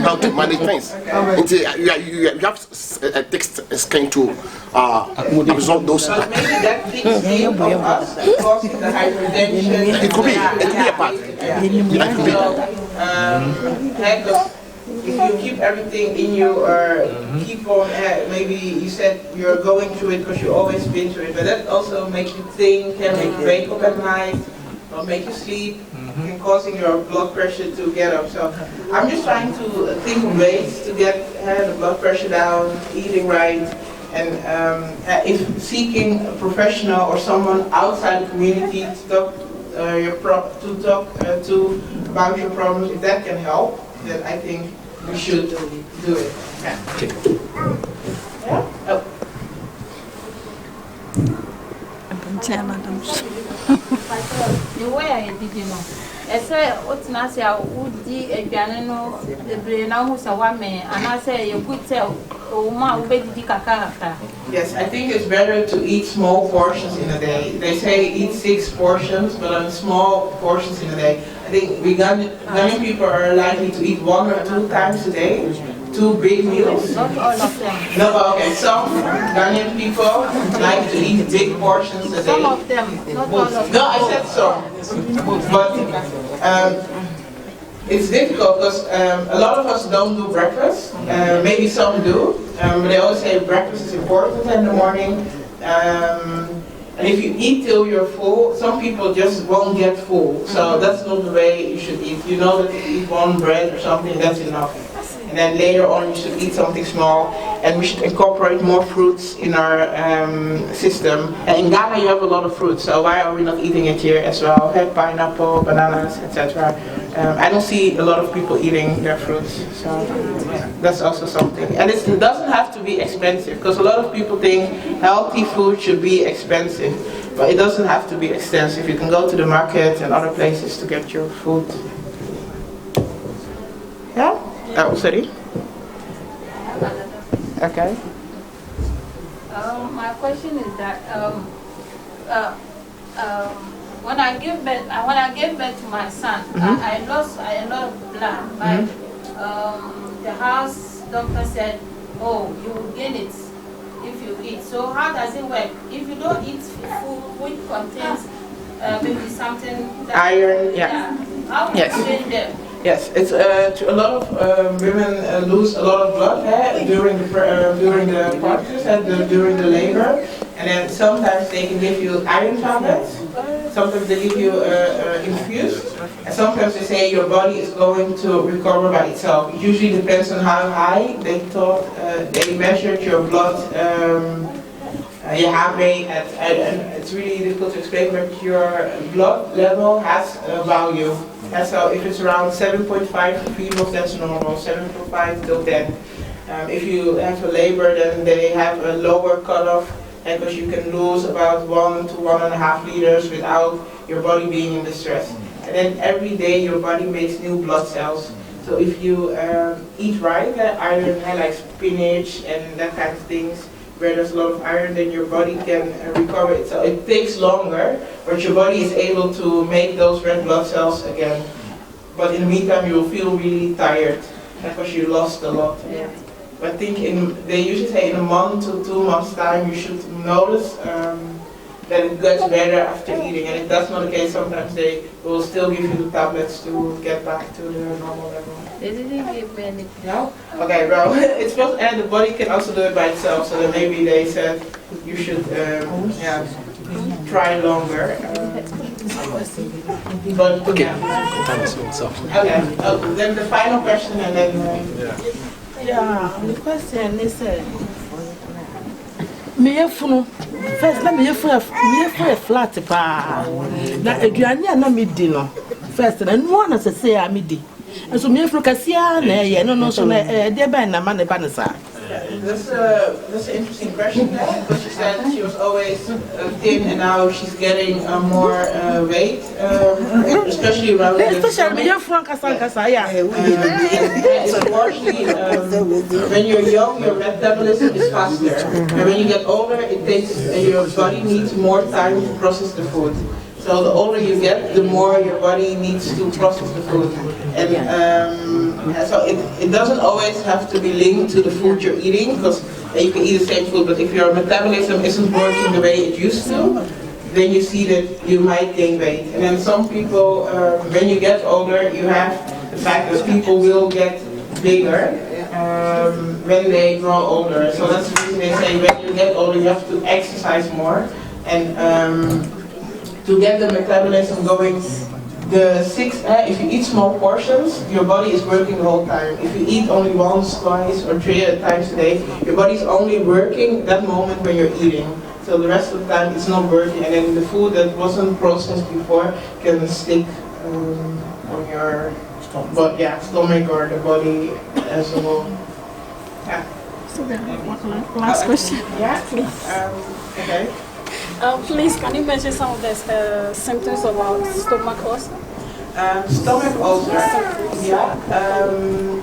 how to manage things. Until you have a text scan to absorb those. But maybe that thinking of us causing the hypertension. It could be a part. If you keep everything in you or keep on, maybe you said you're going through it because you've always been through it, but that also makes you think, can make you wake up at night, or make you sleep, and causing your blood pressure to get up. So I'm just trying to think of ways to get the blood pressure down, eating right, and if seeking a professional or someone outside the community to talk to about your problems, if that can help, then I think we should do it. Yeah. Okay. Yeah? Oh. The way I did, you know, I say, what's Nasia would be a piano, the brain, who's a woman, and I say, you could tell, oh, my, yes, I think it's better to eat small portions in a day. They say eat 6 portions, but on small portions in a day. I think Ghanaian people are likely to eat 1 or 2 times a day, 2 big meals. Not all of them. No, okay, some Ghanaian people like to eat big portions a day. Some of them, not all of them. No, I said some. But it's difficult because a lot of us don't do breakfast. Maybe some do. They always say breakfast is important in the morning. And if you eat till you're full, some people just won't get full. So that's not the way you should eat. You know that if you eat 1 bread or something, that's enough. And then later on you should eat something small. And we should incorporate more fruits in our system. And in Ghana you have a lot of fruits, so why are we not eating it here as well? Pineapple, bananas, etc. I don't see a lot of people eating their fruits, so that's also something. And it doesn't have to be expensive, because a lot of people think healthy food should be expensive, but it doesn't have to be expensive. You can go to the market and other places to get your food. Yeah? Sorry? Okay. My question is that when I gave birth to my son, I lost a lot of blood. But the house doctor said, "Oh, you will gain it if you eat." So how does it work? If you don't eat food which contains maybe something that, iron, yeah. How do you gain them? Yes, it's a lot of women lose a lot of blood during the process and during the labor, and then sometimes they can give you iron tablets. Sometimes they give you infused, and sometimes they say your body is going to recover by itself. It usually depends on how high they thought they measured your blood. You have it's really difficult to explain, but your blood level has a value. And so if it's around 7.5 for females, that's normal, 7.5 till 10. If you have a labor, then they have a lower cutoff, because you can lose about 1 to 1.5 liters without your body being in distress. And then every day your body makes new blood cells. So if you eat right, iron like spinach and that kind of things, where there's a lot of iron, then your body can recover it. So it takes longer, but your body is able to make those red blood cells again. But in the meantime, you will feel really tired because you lost a lot. Yeah. But I think they usually say in a month to 2 months time, you should notice that it gets better after eating. And if that's not the case, sometimes they will still give you the tablets to get back to the normal level. They didn't give me any. No? Okay, well, it's supposed and the body can also do it by itself, so then maybe they said you should try longer. But Okay. Okay, then the final question and then... Yeah, the question is, first let me for a flat pa. Na aduane na me di no. First na no na say a me di. And so me for kasia na ye no so na de ban na man ba na sa. That's an interesting question, because she said she was always thin and now she's getting more weight, especially around the stomach. Unfortunately, when you're young, your metabolism is faster, and when you get older, it takes your body needs more time to process the food. So the older you get, the more your body needs to process the food. And so it doesn't always have to be linked to the food you're eating, because you can eat the same food, but if your metabolism isn't working the way it used to, then you see that you might gain weight. And then some people, when you get older, you have the fact that people will get bigger when they grow older. So that's the reason they say when you get older you have to exercise more. And to get the metabolism going, if you eat small portions, your body is working the whole time. If you eat only once, twice, or 3 times a day, your body is only working that moment when you're eating. So the rest of the time it's not working, and then the food that wasn't processed before can stick on your stomach or the body as a whole. Yeah. So then, last question. Yeah, please. Okay. Please, can you mention some of the symptoms about stomach ulcer? Stomach ulcer. Yeah.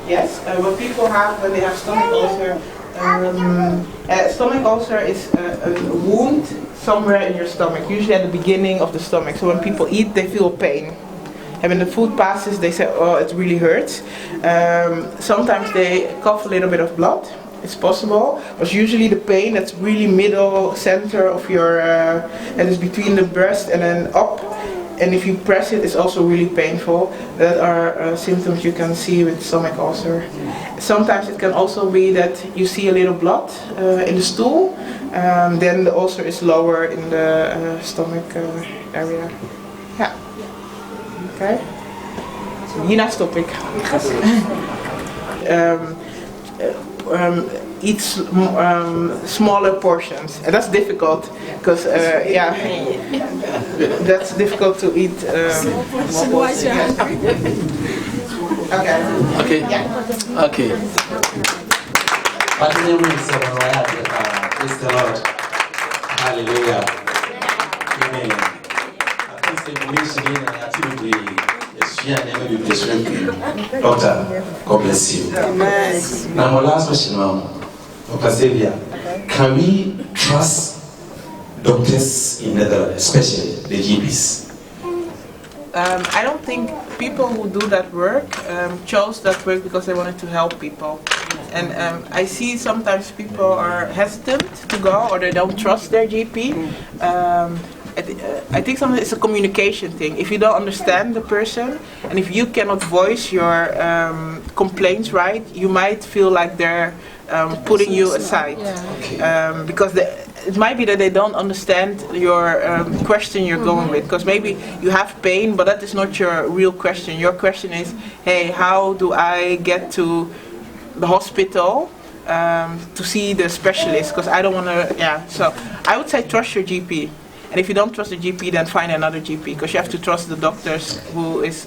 Yes. What people have when they have stomach ulcer. Stomach ulcer is a wound somewhere in your stomach, usually at the beginning of the stomach. So when people eat, they feel pain. And when the food passes, they say, oh, it really hurts. Sometimes they cough a little bit of blood. It's possible, but usually the pain that's really middle center of your, and it's between the breast and then up. And if you press it, it's also really painful. That are symptoms you can see with stomach ulcer. Sometimes it can also be that you see a little blood in the stool. Then the ulcer is lower in the stomach area. Yeah. Okay. Next topic. Eat smaller portions, and that's difficult because that's difficult to eat small portions. Okay. But in the praise the Lord. Hallelujah. Amen. Doctor, God bless you. Now, my last question, Dr. Sylvia, can we trust doctors in Netherlands, especially the GPs? I don't think people who do that work chose that work because they wanted to help people. And I see sometimes people are hesitant to go or they don't trust their GP. I think sometimes it's a communication thing. If you don't understand the person and if you cannot voice your complaints right, you might feel like they're putting you aside. Because it might be that they don't understand your question you're going with. Because maybe you have pain, but that is not your real question. Your question is, hey, how do I get to the hospital to see the specialist? Because I don't want to, So I would say trust your GP. And if you don't trust the GP, then find another GP, because you have to trust the doctors who is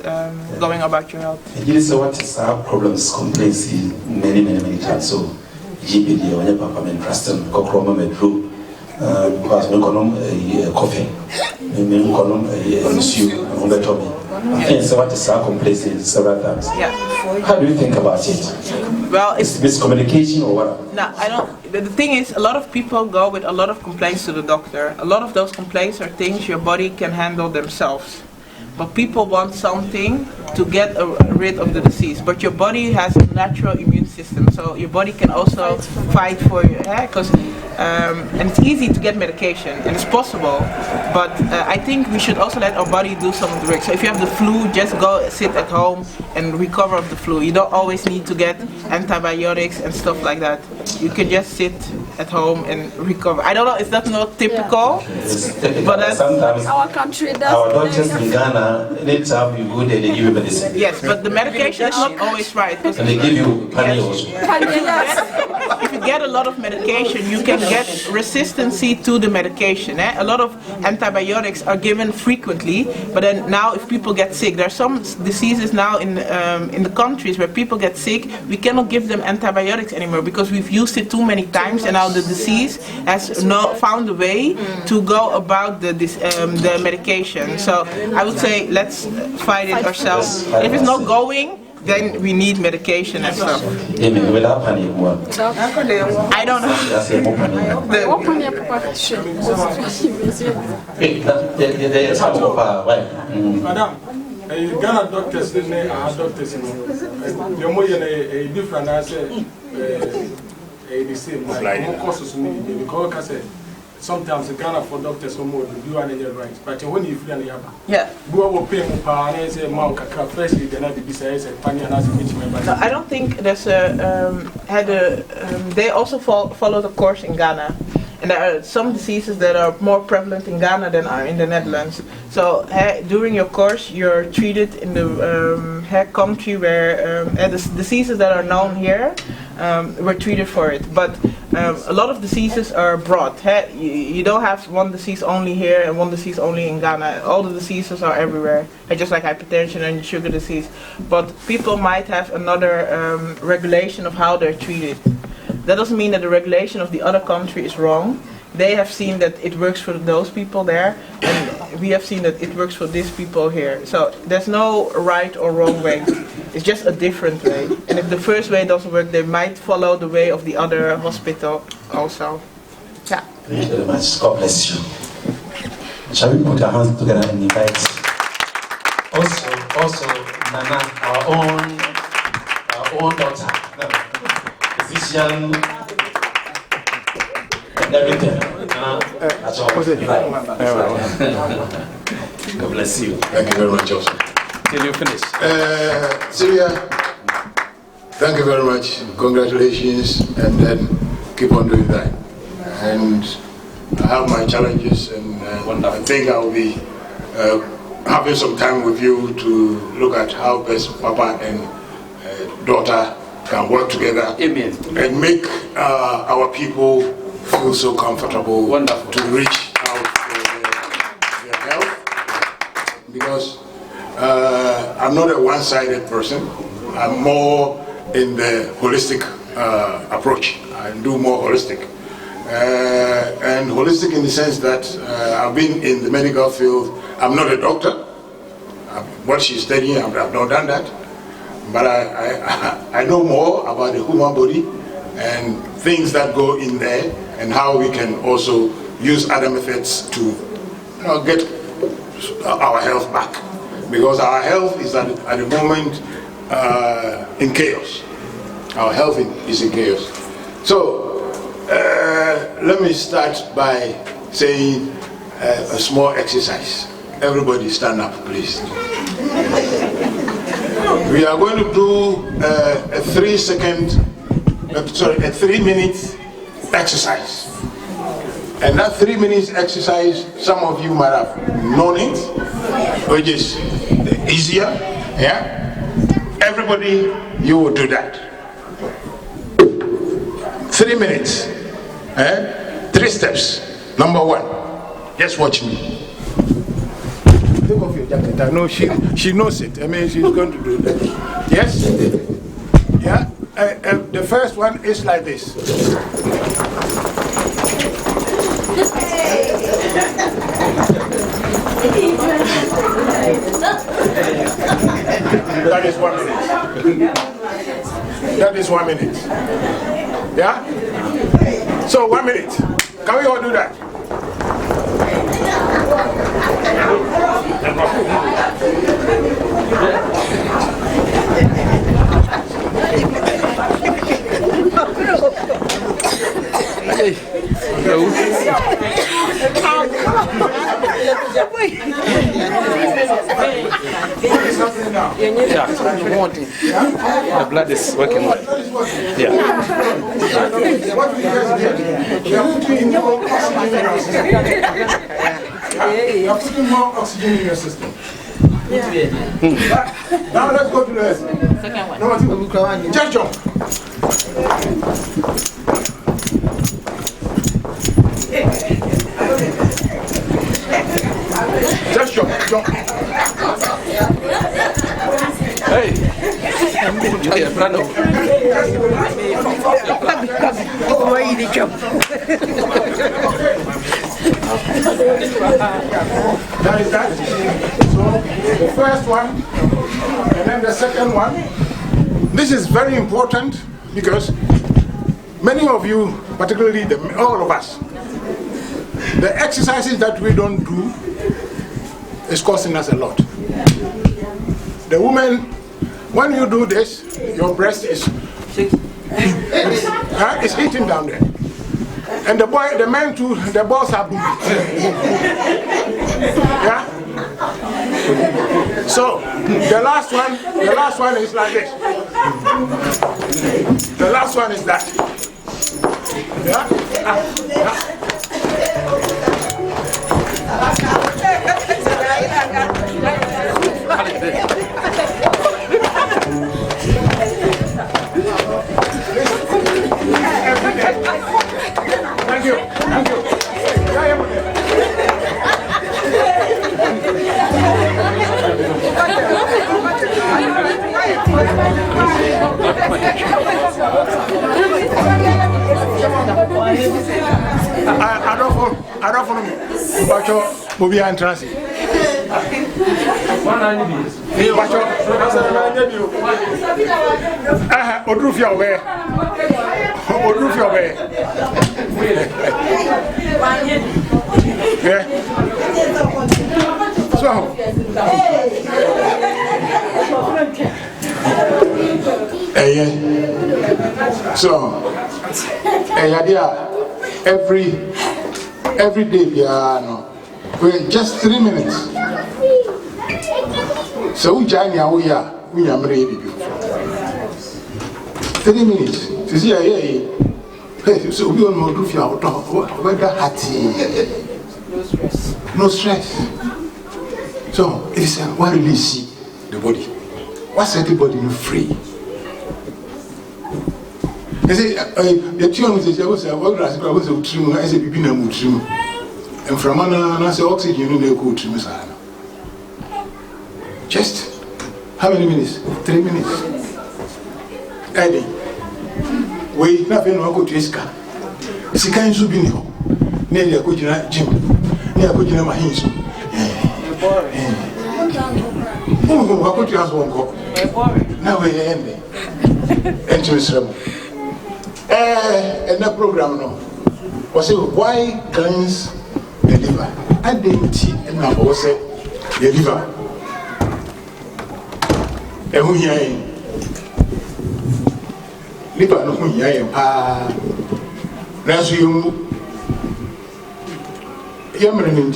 going about your health. And you say what is our problems, complaints many times. So GP, the only papa men trust them, Kokroma medru, because we call coffee, we call issue, and we told me. And so what is our complaints several times. How do you think about it? Well, it's miscommunication or what? No, I don't. The thing is, a lot of people go with a lot of complaints to the doctor. A lot of those complaints are things your body can handle themselves. But people want something to get rid of the disease. But your body has a natural immune system, so your body can also fight for you. And it's easy to get medication, and it's possible. But I think we should also let our body do some of the work. So if you have the flu, just go sit at home and recover of the flu. You don't always need to get antibiotics and stuff like that. You can just sit at home and recover. I don't know, is that not typical? It's typical, but sometimes our country does. Our doctors in Ghana, anytime you go there, they give you medicine. Yes, but the medication is not always right. And they give you honey also. If you get a lot of medication, you can get resistancy to the medication. A lot of antibiotics are given frequently, but then now if people get sick, there are some diseases now in the countries where people get sick, we cannot give them antibiotics anymore because we've used it too many times, and now the disease has found a way to go about the medication. So I would say let's fight it ourselves. If it's not going, then we need medication and stuff. Amen. Without panic, one. I don't know. That's a more panic. The time of right. Madam, Ghana doctors, they are doctors. You're more than a different answer. The same. Like, courses because I said sometimes the Ghana for doctors who more do any right. But when you feel any other, yeah, go over pay more power and say, Mount Kaka, firstly, then I besides a penny and as a member. No, I don't think there's they also follow the course in Ghana. And there are some diseases that are more prevalent in Ghana than are in the Netherlands. So during your course, you're treated in the country where the diseases that are known here, we're treated for it. But a lot of diseases are broad. You don't have one disease only here and one disease only in Ghana. All the diseases are everywhere, just like hypertension and sugar disease. But people might have another regulation of how they're treated. That doesn't mean that the regulation of the other country is wrong. They have seen that it works for those people there, and we have seen that it works for these people here. So there's no right or wrong way. It's just a different way. And if the first way doesn't work, they might follow the way of the other hospital also. Yeah. Thank you very much. God bless you. Shall we put our hands together and invite also Nana, our own daughter, physician, and everything. That's all. God bless you. Thank you very much, Joseph. Till you finish. Syria, thank you very much. Congratulations, and then keep on doing that. And I have my challenges, and I think I will be having some time with you to look at how best Papa and daughter can work together. Amen. And make our people feel so comfortable. Wonderful. To reach out for their health. Because I'm not a one-sided person. I'm more in the holistic approach. I do more holistic. And holistic in the sense that I've been in the medical field. I'm not a doctor. What she's studying, I've not done that. But I know more about the human body and things that go in there, and how we can also use other methods to get our health back. Because our health is at the moment in chaos. Our health is in chaos. So let me start by saying a small exercise. Everybody stand up, please. We are going to do a 3-minute exercise. And that 3 minutes exercise, some of you might have known it, which is easier. Yeah? Everybody, you will do that. 3 minutes. 3 steps. Number 1. Just watch me. Take off your jacket. I know she knows it. I mean, she's going to do that. Yes? Yeah? The first one is like this. That is 1 minute. That is 1 minute. Yeah? So 1 minute. Can we all do that? The blood is working. Yeah. What we just did, we are putting more oxygen in your system. You are putting more oxygen in your system. Now let's go to the second one. Number 2. Just jump. Just jump. Hey, you are brother. Why you jump? That is that. So the first one, and then the second one, This is very important because many of you, particularly all of us, the exercises that we don't do is costing us a lot. The woman, when you do this, your breast is it's hitting down there. And the boy, the man too, the balls are big. Yeah? So the last one is like this. The last one is that. Yeah? Thank you. Thank you. I don't follow me. But you'll be in transit. Odrufia away. Odrufia away. Yeah. So, every day, just 3 minutes. So we join here, we are ready. 3 minutes. To see, so we all know if you are no stress. So it's what really see the body. What set the body free? You see, the tune is a grass, I was a trim, I said, be a trim. And from I say, oxygen, you know, go trim. Just how many minutes? 3 minutes. Eddie, wait, nothing will go to his car. It's a kind of subino. Nearly a good gym. Near a good gym, my hands. Oh, what could you ask one go? Now we end it. Enter his room. And that program no. Was it why cleanse the liver? I didn't see and now was the liver. And we are liver no we are you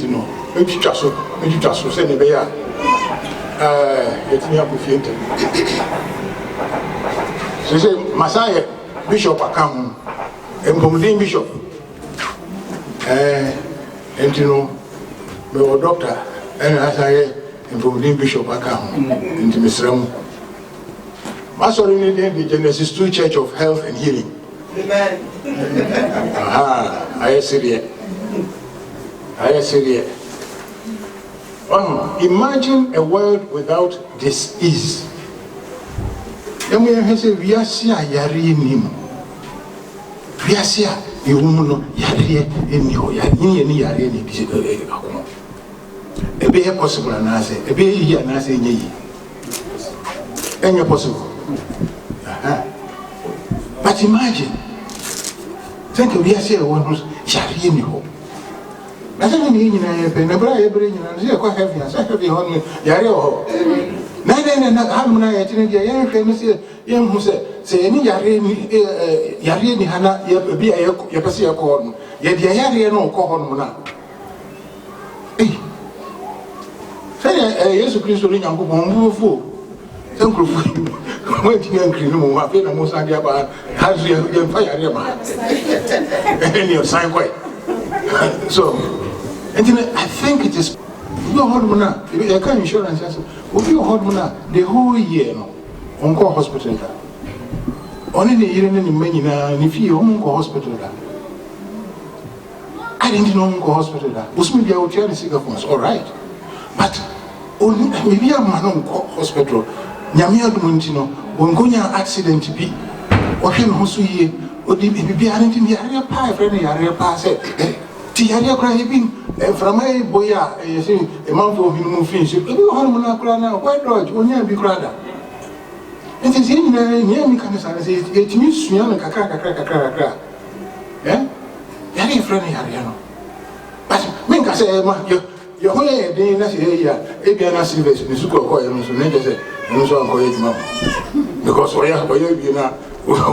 know. Maybe just so send it there. It's me up with you. So say Messiah Bishop account and Bombardine Bishop. And you know, my doctor and as I and Bombardine Bishop account into Mr. Master in the Genesis 2 Church of Health and Healing. Amen. I see it. Imagine a world without disease. And we have said, Ewiase yari nim. Ewiase yumu yari eni ho yari ni yari ni bi akono. Ebe e possible na say, ebe yi na say enye yi. Enye possible. But imagine. Think of Ewiase one who's yari ni ho. I don't need you now, but I bring you and say, quite heavy, I said, heavy on me, Yario. Neither than I'm not a young famous young who said, say, any Yarini Hana, be a Yapasia corn, yet Yari no corn. Eh, say, yes, a Christian young woman, fool. Some group waiting and clean room, I feel the most idea about has your fire, and your sign quite. So, and then I think it is your hormona, your car insurance, your hormona the whole year on call hospital. Only the year in many, if you own hospital. I didn't know go hospital. Was maybe I would tell the sick of us, all right. But only maybe a man on hospital. Yamia Dumontino, when going accident to be, or him who's here, or the baby aren't in the area pie, friendly area pass it. Tiaria crying, and from my boya, you see, a month of him finish. If you have Monacrana, White Lodge, when you be grada. And it's in the kind of it means young kakra. Eh? Very friendly, Ariano. But Minka say, your whole day, that's here, Ewiase Silvers, the Suko, and so never say, and so on, because we are, you know,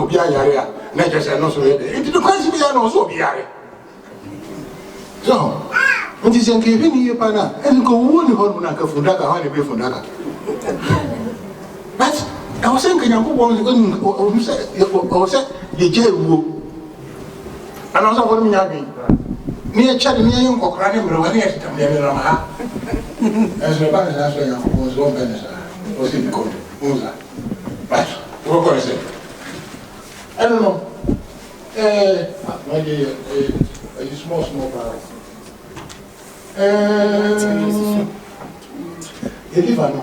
Yaya, never say, no, so it the question also be Yari. So, and this young giving you pana, and go on Hormonaka Fundaka, honey, be Fundaka. But I was thinking, I was saying, the jail. And also for me, near Chad, near young Cochrane, but when I come near Rama, as the bank was one penny, was in the court. But what can I say? I don't know. My dear, a small power. You live on.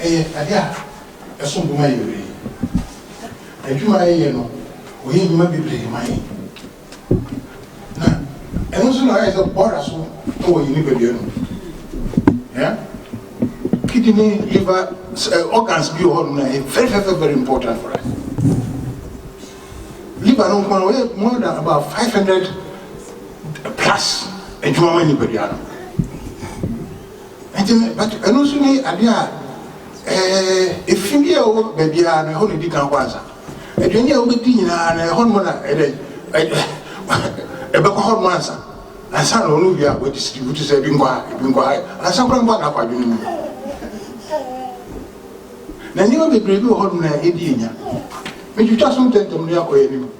A son to my area. And you may we may be playing mine. And also, I have a border so you never yeah? Kidney, liver, organs, very important for us. Liver, more than about 500 plus, and you are anybody. And also, if you are baby, I only did not once. And when you are with dinner and a hormone, a back hormones, and some of you are distributors have been quiet, and some of them are doing. Then you will be brave hormone, Indiana. When you just don't tell them you are going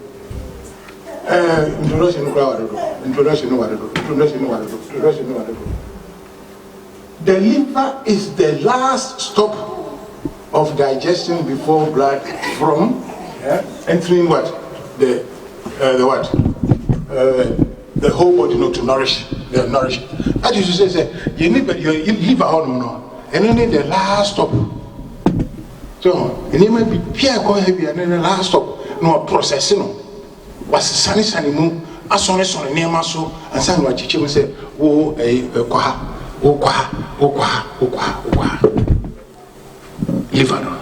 introduction. The liver is the last stop of digestion before blood from entering what? The whole body to nourish. As you say, you need your liver hormone, and then the last stop. So, it may be Pierre going heavy, and then the last stop, no processing. Was sunny moon, as soon as on a near muscle, and some what you say, oh, liver.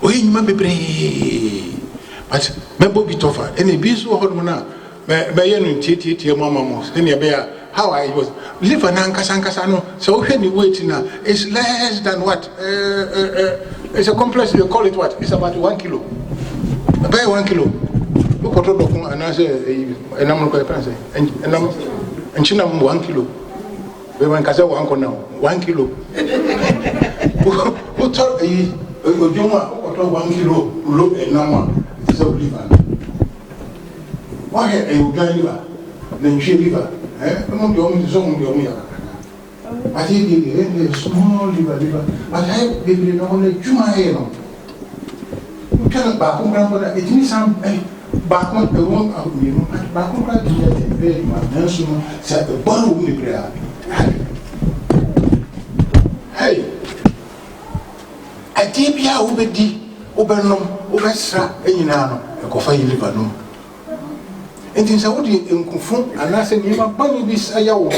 We may be brave, but maybe be tougher. And a bit so hormona, Bayan Titi, Mamma, any bear, how I was. Liver Nankasano, so any weight now is less than what? It's a complex, you call it what? It's about 1 kilo. About 1 kilo. Look at the and I say, and I'm going to say, and she 1 kilo. We went Casa 1 kilo. Who told you 1 kilo look at Nama? It's a liver. Why a liver? Then she liver. Among the only song, the only. I think the small liver. But I have been only Juma. You can't back on grandmother. It means some back on the one out of you. Back on grandmother, my nation said the bottle of the prayer. Hey, I did be a ubedi, Ubernum, Ubesra, Enano, a coffee liver. And things I would in Kufun, and I said, you are bunny this a yaw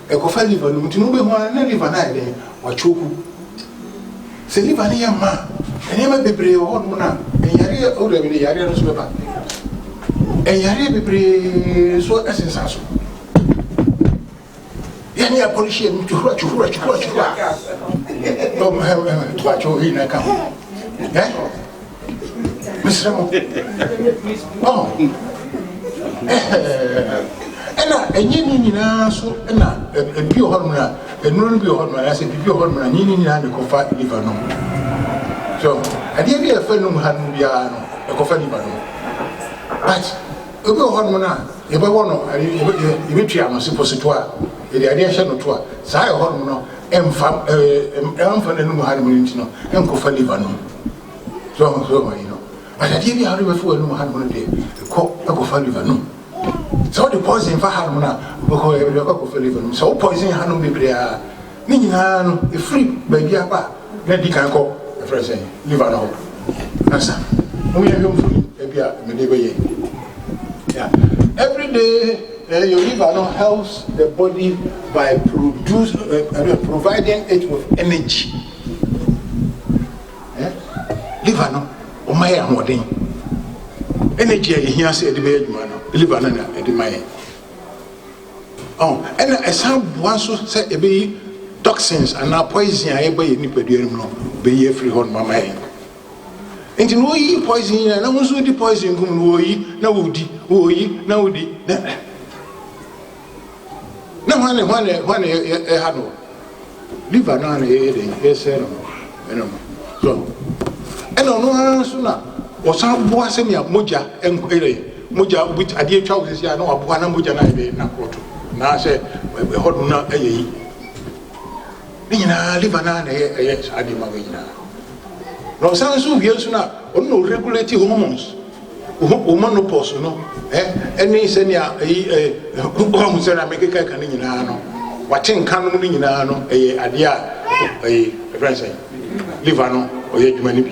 a coffee liver, to know one and live an idea, or choku. Say, live an young man, and never be brave or mona, and Yaria older than the Yarian's weapon. And Yaria be brave so essential. Any politician to rush. Don't have what you in a camp. Mr. Oh, and you so a pure hormone, a non pure hormone, I said, pure hormone, and you need to confide liver. So, I did be a friend who had a coffee liver. But, a pure hormone, if I want to, you are supposed to. The idea of toi, Saya Hormono, Enfant and Muhammad, and Kofalivano. So, you know. But I did have a fool Muhammad, the cock of Kofalivano. So the poison for Harmona, Kofalivano. So poison Hanum Biblia, meaning a free baby, let the can go, the president, Livano. Answer. We have him for yeah. Every day. Your liver helps the body by providing it with energy. liver no o ma ya hoden energy e hia se de be adwuma no liver na e de ma ye oh and a some one so say e be toxins and poison a e be nipadua no be ye free hon mama ye enti no yi poison na mo so di poison kum no yi na wodi na wodi na wane e ha no liver na e de se no so eno no so na o san boa se nia moja enkwere moja with ade twa wo se ya na aboa na moja na e na kroto na se e hodo na ayi ni na liver na e ade ma we na no san so wie so na o no regulate hormones o menopause no eni se nia o se na make ka ni nyina no waten kan no ni nyina no ade a friends liver no o ye dwuma ni bi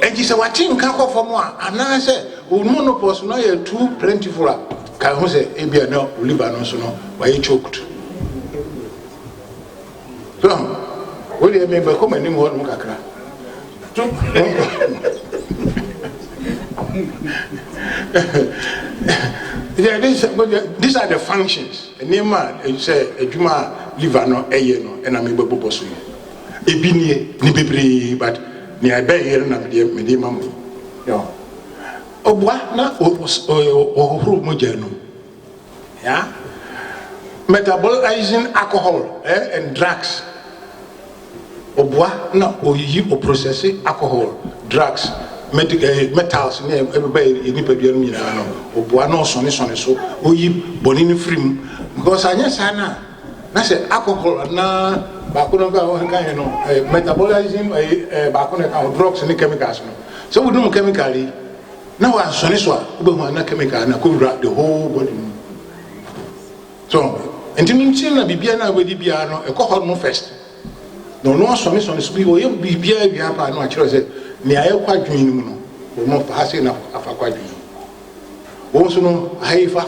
enji se waten kan ko fo mo ana se o menopause no ye too plentiful ka ho se e bia no liver no so no wa ye choked so o le me ba ko mani mo no kakra yeah, these are the functions. Nema say adwuma liver no eye no e na me bebo so ebi ni bebre but ni I be here na me dey mamu yo obwa na ohuru moja no yeah metabolizing alcohol and drugs obwa na oyi o processing alcohol drugs metals ne everybody ni pedua no nyina no obwa no so oyi bonini film because anya sana na say alcohol na ba ko no ga o kan no metabolizing ba ko na drugs ni chemicals no so we do chemically na wa so obe hu na chemical na cover the whole body so enti na bibia na we di bia no e ko hormone first no so bi o ye bibia bia pa no a kire say ni aye kwadwen ni mu no o mo fa se na afa kwadwen o so no aye fa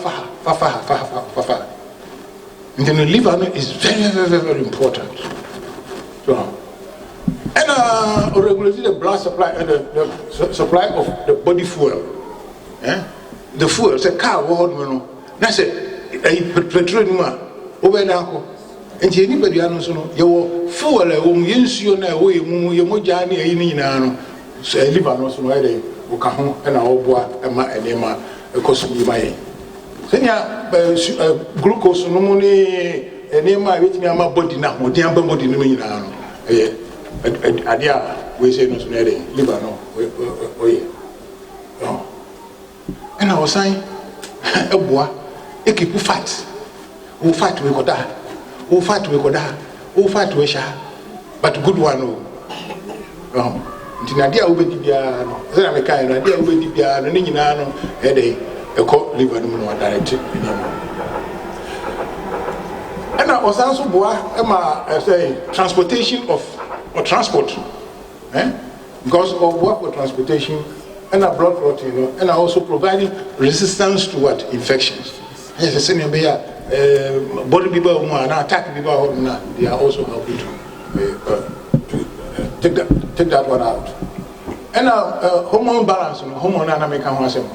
and the liver no is very important so and regulating the blood supply and the supply of the body fuel the fuel say car wo no na say petrol ni ma o be da ko enti ni badua no so no ye wo fuel e wo yensuo na wo ye mu ye moja ni ayi ni nyina no so liver no so no ere wo ka ho na wo boa ma enema ekosu bi ma ye senya glucose no mu ni enema betimi ama body na ho dia body no nyina no adia we say no so no ere liver no oye no ena wo san eboa ekipu fat wo fat we koda o fat we sha but good one no nti na dia obedi bia no se na me kai no dia obedi bia no ni nyina no e dey e ko liver no no direct and also boa e ma say transportation of or transport because of work for transportation and blood clotting, you know, and also providing resistance to what infections. Yes, the same way body people who are attack people who are they are also helping to take that one out. And hormone balance, hormone dynamic and Asem.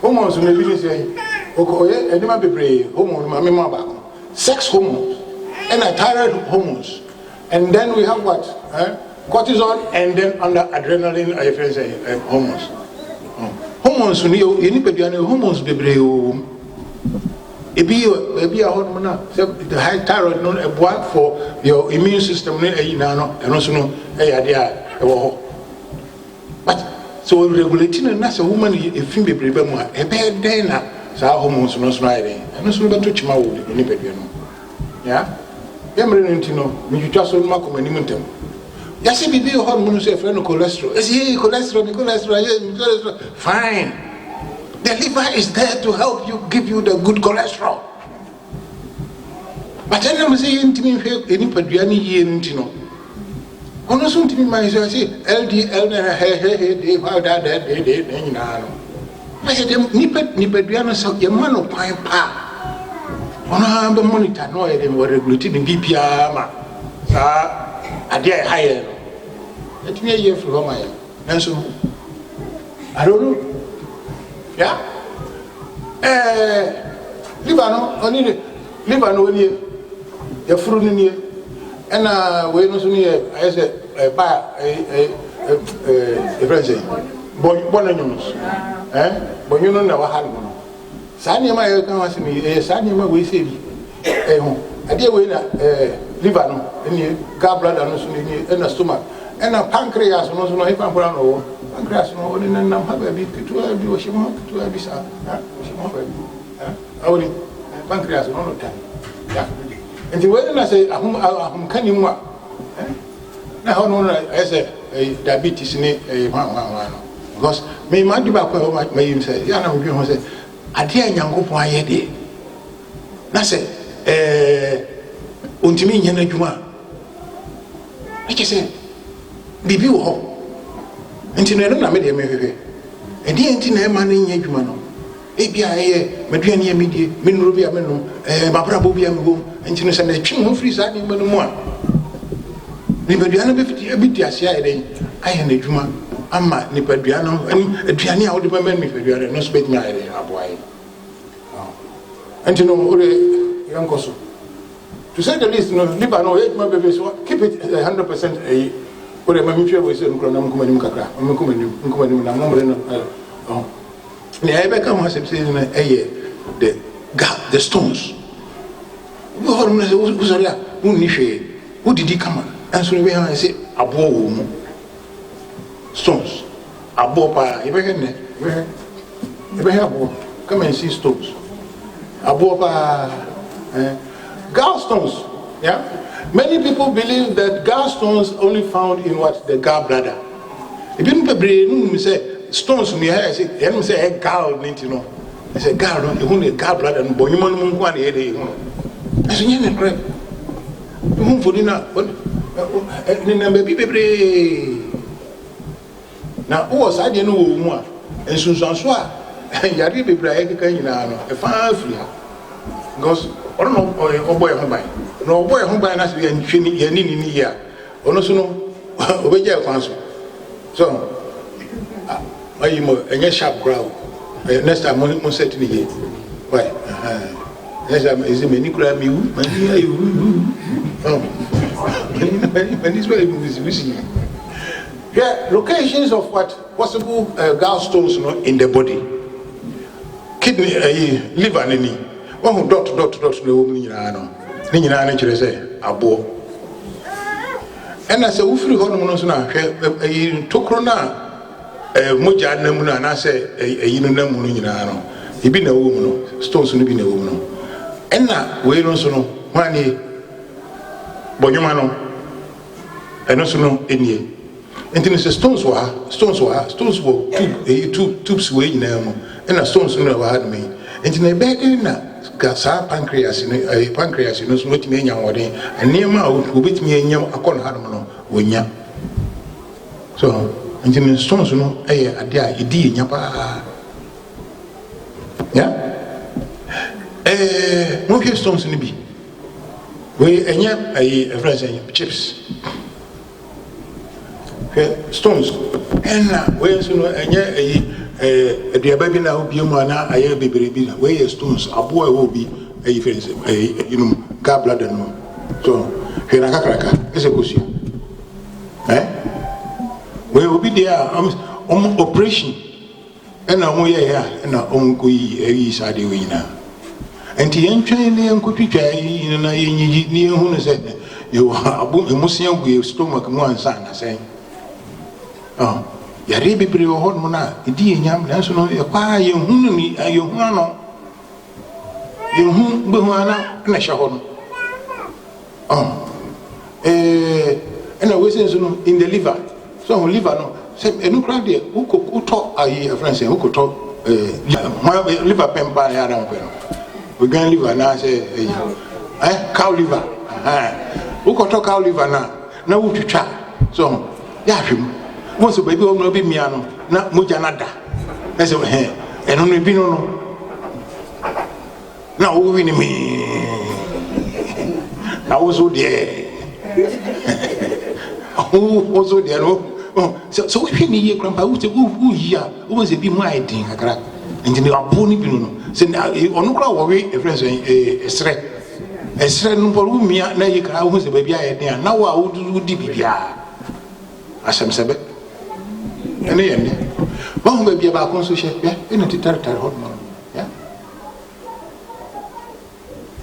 Hormones may be saying, okay, and might be brave hormone, sex hormones, and thyroid hormones, and then we have what cortisol, and then under adrenaline, I say hormones. Hormones, anybody hormones be brave. Maybe a hormone, the high thyroid, no, a blood for your immune system, and also no, but so regulating and that's a woman, if you be brave, a bad day now, so our hormones no smiling, and also not touch my wood, anybody, yeah. Yamrentino, you just on Marco and Nimuntem. Yes, if you be a hormone, say, friend of cholesterol. Is he cholesterol? Fine. The liver is there to help you, give you the good cholesterol. But then I'm saying to me, any Padriani here in Tino. On soon to me, myself, say, LDL, they have that day, I said, Nipadiana, so your man of pine pa. On a monitor, no, they were regulating in BPR, I dare higher. Let me hear from my answer. I don't know. Yeah? Libano, only Libano, you're fruit in here. And we don't need I said, buy a present. Bonus. But you don't know what happened. Sanya ma e kan wase mi sanya ma we say bi ho ade we na liver no eni gallbladder no so ni na stomach na pancreas no so no e pancreas no pancreas no oni na nam ha ba bi kitu bi o shimo kitu bi sa ha shimo ba bi awri pancreas no no tan ya enti we na say ahum kanim wa na ho no I say diabetes ni wa no because me ma di ba ko ma yim say ya na we ho say ade anyankopon ayede na se ontimi nya na dwuma eke se bibi wo ho enti no na me de me hwehwe edi enti na e ma na nya dwuma no e bia ye maduane ye medie me nuru bia me no mabra bo bia me go enti no se na twi ho free sa ni ma no mu a ni maduane be fiti abiti ase ayede aye na dwuma ama ni paduane no aduane a wo de ma me paduane no so betimi ayede aboaye and you know young koso to say the least no liver no it maybe so keep it 100% eh ore ma mi twa we say nkro na mkumanim kakra mkumanim na mo no oh ni ebe ka mo say na the stones wo ho no uzoria unni hwe udidi kama anso we ha say abo wo mu stones abo pa ebe abo come and see stones gallstones, yeah. Many people believe that gallstones only found in what the gallbladder. If you don't say stones, me I say, you say gall, you know. I say gall, only gallbladder, and boy, you want one head. I say, you know, you move for dinner, but now, who was I didn't know more, and Susan. Yari be bra e kan nyina no e fa free because ono oboy ho ban no oboy ho ban na se yan hwe ni yan ni ya ono so no obeja kwan so ayi mo enye sharp ground next time mo set ni ye why next time is me ni kura mi wu mani ayi wu mani is very busy. Yeah, locations of what possible gallstones in the body. Kidney liver ni one dot no ni nyina no kire say abo ena se ufiri ho no so na hwe tokro na moja na mu na say no na mu nyina no ibi na wo mu no stones no bi na wo mu no ena we no so no mani bonyuma no eno so no enie enti se stones wo tubes we nyina mu ena stones no wa had me enti na be na gasa pancreas no so wetimi anya wode anema obetimi anya akon hadom no wonya so enti na stones no ade a edi nya pa ya mo ke stones ni bi we enya friends chips stones ena we so no enya aduaba bi na obi mu ana aye bebere bi na we stones abo e bi friends gallbladder no so hera kakraka ese kosi we obi dia operation ena mo ye ya ena onko yi sade we nyina enti yentwen ne yankotwitwa yi na yenyi ni hu ne se yo abo emusia gu stomach mu ansa na sen yare bebre wo hon na edi enyam nanso no e kwa ye hunu ni ye hu ano ye hu be hu ana na hye ho no ena we say no in the liver so liver no say enu kra de uko ayi friends uko to liver pempa ya ran ko we gan liver na say cow liver uko to cow liver na wutwitwa so ya hwem once baby o no be mia no na moja na da na say eno no bi no na wo wi ni mi na wo so de o so de no oh so we ni ye grandpa wo ya wo se bi mu ai din kakra nti ne abo ni bi no se onu kra wo we friends esre no bo mia na ye kra wo se ba bi ai din na wo di bibia asem sebe ene ye ne ba ho ba bi ba kon so she ya ene titar hot man ya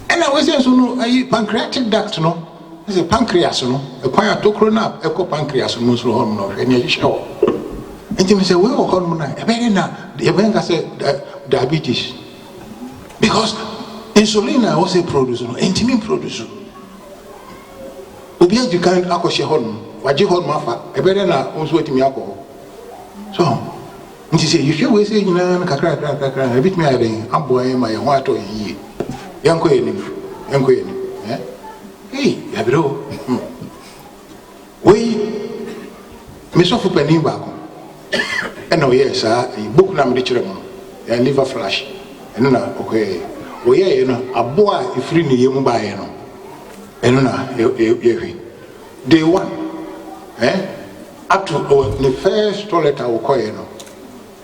ena we se so no ai pancreatic duct no se pancreas no e kwan atokro na e ko pancreas no so ho no hwe ne ye hwe enti me say we ho no na e be na e be nga say diabetes because insulin na was a produce no enti me produce obi aju kan akoshe ho no waje ho no afa e be na onso atimi akọ so nti say you hwe we say nyina kakra e bit me ade aboy ma ye ho ato yi yanko enim hey ya bro we me so fu pani ba ko ena o yes a book na me de kire mo ya liver flash ena na okay o ye no abo a ifiri ni yemu ba ye no ena na ye hwi day one up to the first toilet I will call you no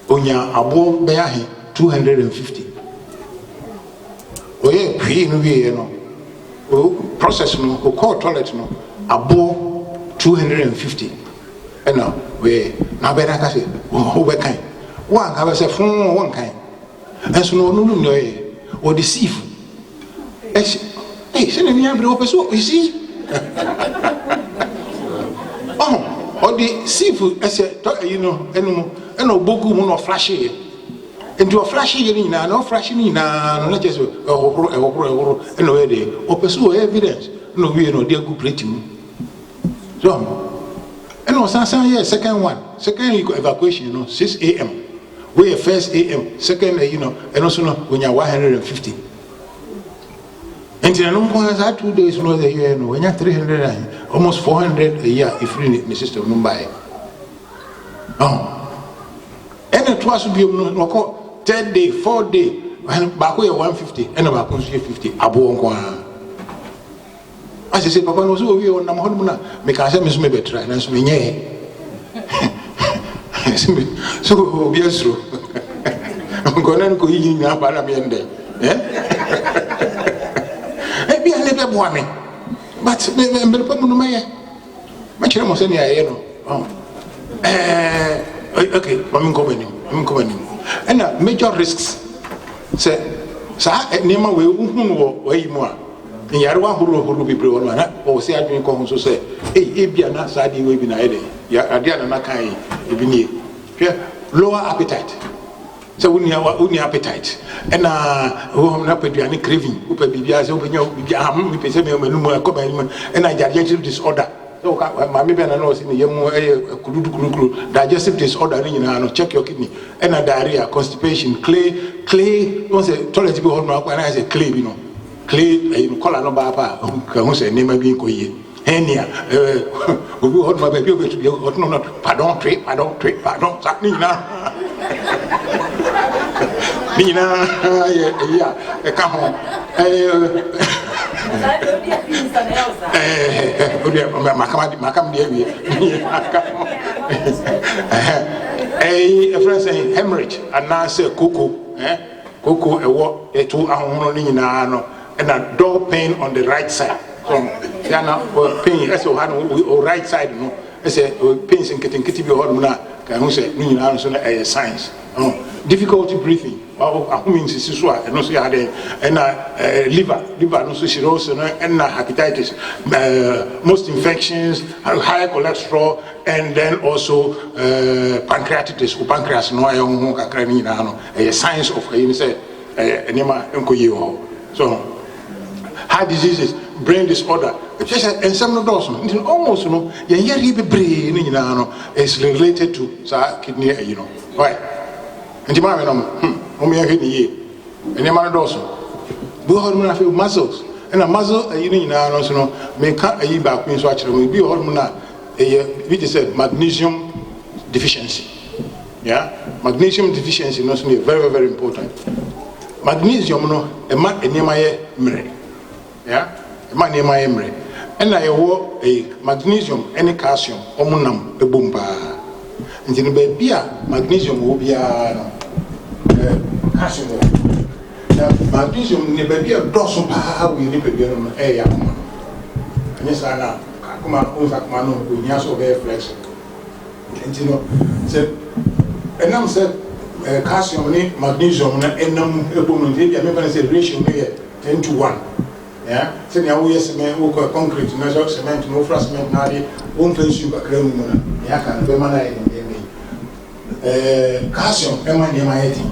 onya abo be ahe 250 o ye hwi no wie no o process no o call toilet no abo 250 ena we na be na ka se o be kan wa ka be se fun won kan enso no no no o deceive eh se ne mi abre o peso you see oh o deceive ese you know eno bogu mu no flash ye into a flash ye ni na no flash ni na no just ehoro eno we de o peso evidence no we no dey go plate mu so and no sansan second evacuation 6 a.m. we first a.m. second and also no when you 150 and no more as 2 days no the year no when you 300 almost 400 a year if you need system no buy and it was be no 3rd day 4th day and back we 150 and back 50 abo nko I say papa no so we on na ho na me ka say me so me betra na so me nye so obi asro ngona ko yi nya ba na me ende bi ale be bo ame but me pa mu no me ma kire mo se ni aye no okay mami ko bani and major risks say sa ni ma we hu wo yi mu a nyarwa huru bibre wonu na o se adwen ko ho so se bia na sadi we bi na ede ya ade na kan e bi ni lower appetite so uni appetite na o na peduane craving o pe bibia se o pe nya bibia mi pe se me mu ko ba ni na digestive disorder so ma me be na no se ni yemu kududu digestive disorder ni na no check your kidney na diarrhea constipation clay o se toilet bi ho no akwa na se clay bi no clay color no ba pa ka hu se nema bi ko ye henia obi ho ma ba bi obetu bi o no pardon sa ni na ya e ka ho makam dia bi a friend saying hemorrhage and now say cocoa ewo etu ahono ni nyina no and a dull pain on the right side. So, now pain, as you had on right side, no, as a pains and getting kitty be hormona, can say, a science. Difficulty breathing, means is and also had a liver, no cirrhosis, and hepatitis, most infections, high cholesterol, and then also pancreatitis, or pancreas, no, a science of enema and so. Heart diseases, brain disorder, and some of those almost is related to kidney, right? And you muscles, and a muzzle, make a back means what will be hormona, which is a magnesium deficiency. Yeah, magnesium deficiency is very, very important. Magnesium, no, yeah, money my emre. And I wore a magnesium, any calcium, omunam, a boomba. nti no baby a magnesium wo bia no calcium wo na magnesium ne baby a doso pa we ni baby no ya kuma ani sana kuma unsa kuma no onya so be flex nti no se enam se calcium ni magnesium na enam ebono nti bia me fa se ratio no ye 10:1 yeah se nya wo yes me wo concrete na so cement no fra cement na de wo mfa nsu kakra mu na ya kan be mana ye calcium ema ni ma ye ti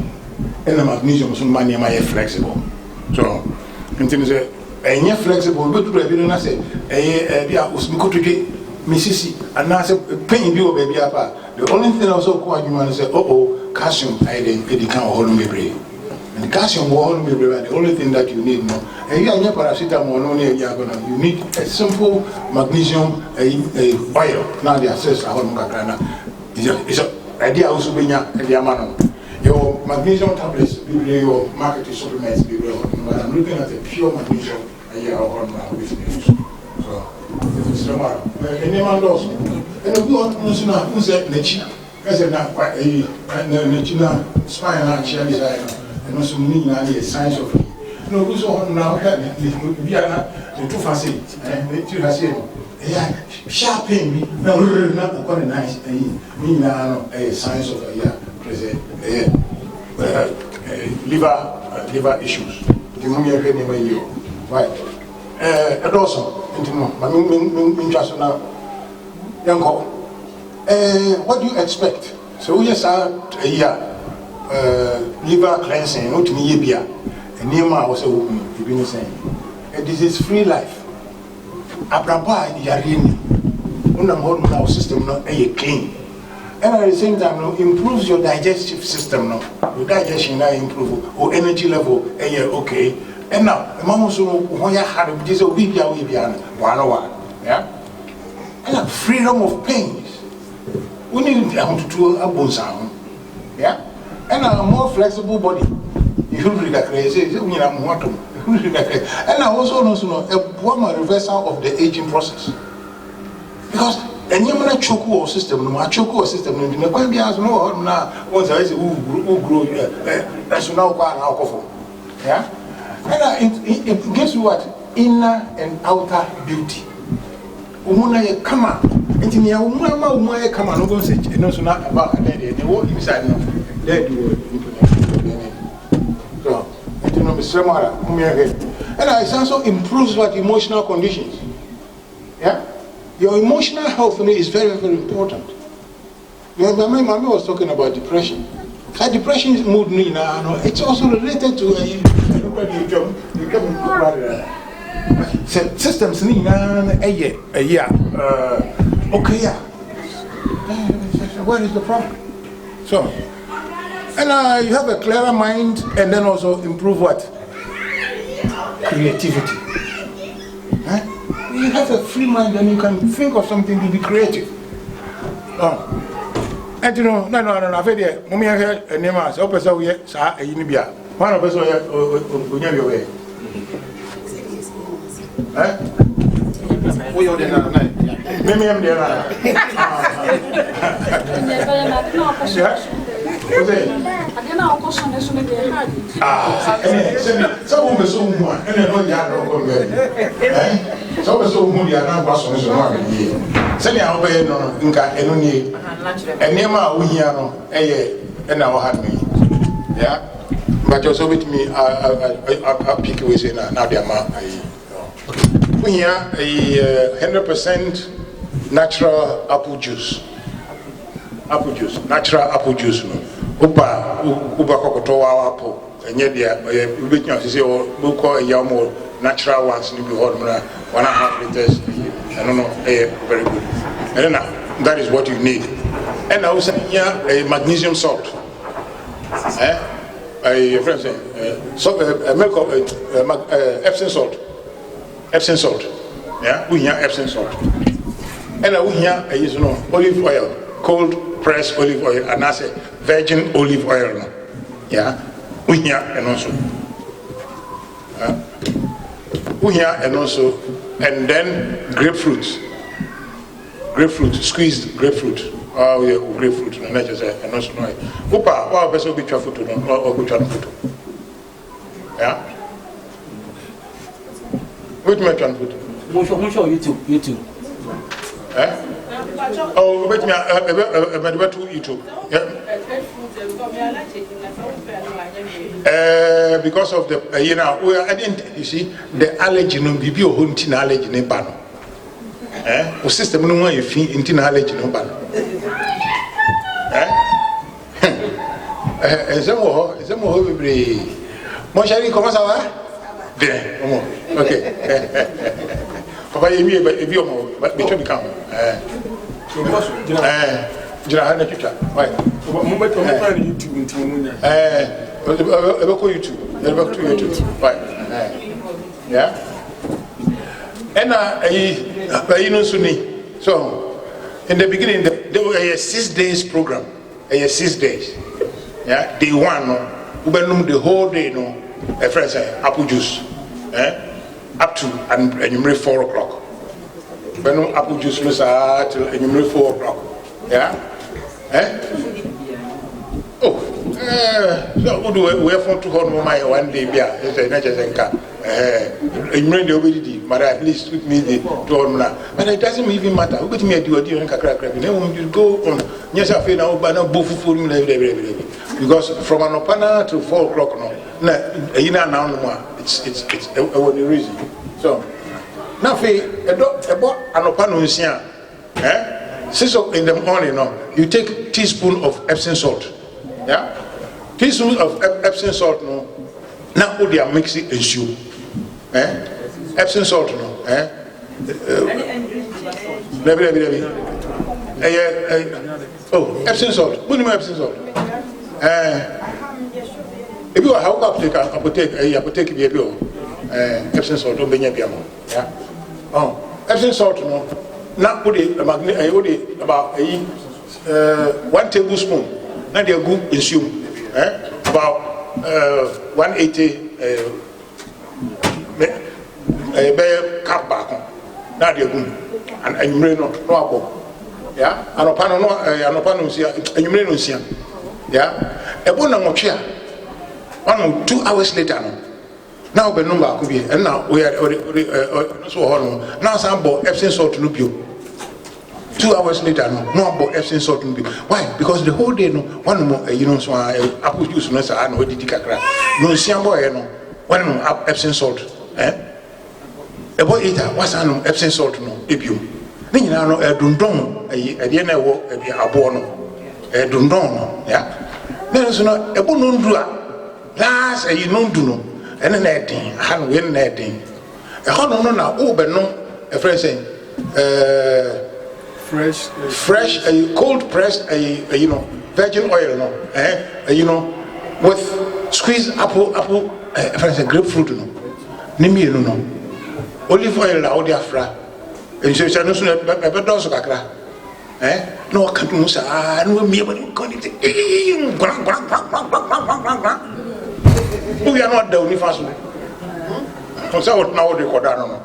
ena magnesium so ma ni ma ye flexible so nti se enye flexible be duro bi no na se bi a osmi kotodwe misisi ana se pain bi o be bi apa the only thing also ko adwuma no say calcium I dey kan o holu bebre and calcium o holu bebre the only thing that you need no anya paracetamol no na ya go na you need a simple magnesium oil na the access holu kakra na is idea also benya the amano your magnesium tablets bebre your market supplements bebre but I'm looking at a pure magnesium or with use so it's normal any man does and we want to know who said nechi kasi na nechi na spine na chair design and also meaning na the science of it no we so on now that we are not the two facet nechi na say yeah sharp pain na quite nice meaning na science of present liver issues the mummy never you right and also just now young what do you expect so yes a year liver cleansing not me bia and near my was you've been saying this is free life abraba yarini unam hormonal system no clean and at the same time no improves your digestive system no your digestion now improve or energy level okay and now mama so when you had this we bia one yeah and freedom of pains we need to do a bon sound yeah and a more flexible body you read that crazy you know what and I also know a reversal of the aging process because and you want to choke or system no choke system no the quan be as no na once I say who grow that's now quite alcohol yeah and it gives you what inner and outer beauty umuna ye kama enti me umuna ye kama no go say no so na about the what inside no there do so enti no be sramara and it also improves what emotional conditions yeah your emotional health is very, very important. My mom was talking about depression. So depression is mood, it's also related to systems. Okay, yeah. What is the problem? So, and you have a clearer mind, and then also improve what? Creativity. Huh? You have a free mind and you can think of something to be creative. And you know, no, I've heard it. Mommy, I heard a name as Opesa, we are a Unibia. One of us, Unyaway. We are the night. Maybe I'm I don't know question is going to be hard. Some of us and I know you are not so so moody and I'm passing this one. Send your way no Inca and only and Nema Wiano, and our had me. Yeah, but also with me, I'll pick away saying now they are we are a 100% natural apple juice. Apple juice, natural apple juice. Uba kokoto apple. And yet, we say, we'll call a yam natural ones. You be hot 1.5 liters. I don't know, very good. And then that is what you need. And I was saying here a magnesium salt. A friend saying, milk of Epsom salt. Epsom salt. Yeah, we hear Epsom salt. And we hear olive oil, cold pressed olive oil, and I say virgin olive oil. Yeah, we hear and also. And then grapefruit, squeezed grapefruit. Oh, yeah, grapefruit, no, not just and also no. Opa, wow, person be travel to no, or go to photo. Yeah. Which make on photo? Show YouTube. Eh? Oh, wait me, to YouTube. Yeah. Because of the, I didn't, you see, the allergy, no, be your hunting allergy in Bano. O system no one if into allergy no ban. Ezemo bebre. Mo shari comment ça va? Bien. OK. Papa yemi e bi omo be to become. Jira na tuta. Why? Mo beto mo fa YouTube nti mo nya. E be ko YouTube. E be to YouTube. Why? Yeah. And so in the beginning there was a 6 days program, 6 days. Yeah, day one, the whole day, a friend say apple juice, up to and 4 o'clock. When apple juice was till 4 o'clock. Yeah, oh, so we have to hold my one day beer. It's a natural car. You the obedi, but at least with me the to but it doesn't even matter. We me do and crack. You go on. Yes, I feel now, but now both for me because from an opana to 4 o'clock now it's the reason. So now about an opano 6 in the morning you take teaspoon of Epsom salt. Yeah, teaspoon of Epsom salt now they are mixing and stew. Epsom salt oh, Epsom salt. What do you mean Epsom salt? If you are how apotheke Epsom salt don't be yeah. Oh, Epsom salt now put it about 1 tablespoon. Now they are good in stew. About 180 cup back. Now they are good. And you may not know. Yeah, and upon no, and you may not see. Yeah, a bona mochia. 1 or 2 hours later. Now the number could be, and now we are so now some bought Epsom salt to you. 2 hours later, no about Epsom salt to be. Why? Because the whole day, one more, so apple juice, no, I know what did you crack. No, Siambo, one Epsom salt. A boy eater, what's an Epsom salt, no, if you. Then you know, a dundon, a dinner walk, a bono, a dundon, yeah. There is not a bonundua. Last, you don't do. And then that thing, hand win that thing. A honor now, but no, a friend saying, fresh, cold pressed, virgin oil, with squeezed apple, friend say grapefruit, no, nimi, no, olive oil, out there, fra, and so it's no, but also kakra, no, can't musa, no, me, but you can't eat. We are not the only fast. So what now they call down?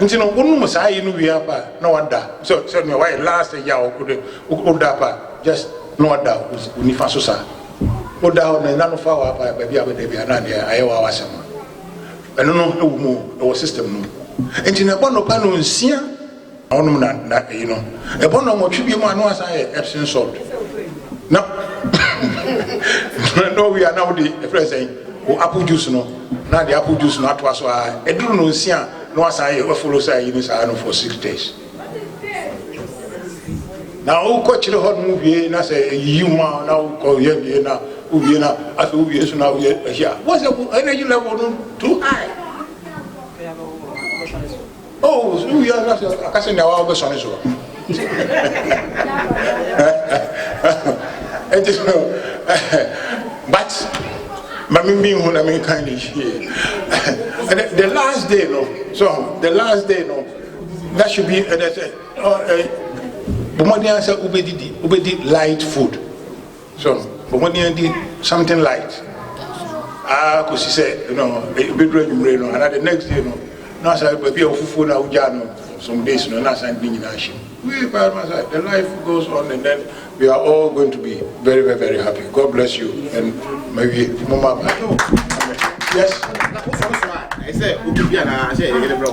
You know, one must I know we are no one that. So no why last year could just no one that was unifasosa. Go down and none of our baby I was I don't know no more our system. And in a bond of panel sia on that a bond of what should be one was I Epsom salt. No. No, we are now the present apple juice no. Now the apple juice not was I don't know sia no as I follow say for 6 days. Now who coach the hot movie na say you now call you now who now as who is now here. What's the energy level too high? Oh, so we are not I can say now I'll be sorry so. But Mammy being when I mean kindly the last day so the last day that should be Bomodian said ubedi light food. So Bomodian did something light. Because he said, bedroom rain and the next day now I said baby of food now some days no na san being in action. way by my side. The life goes on, and then we are all going to be very, very, very happy. God bless you, and maybe Mama. Yes. I said, who could be an I say, you bro.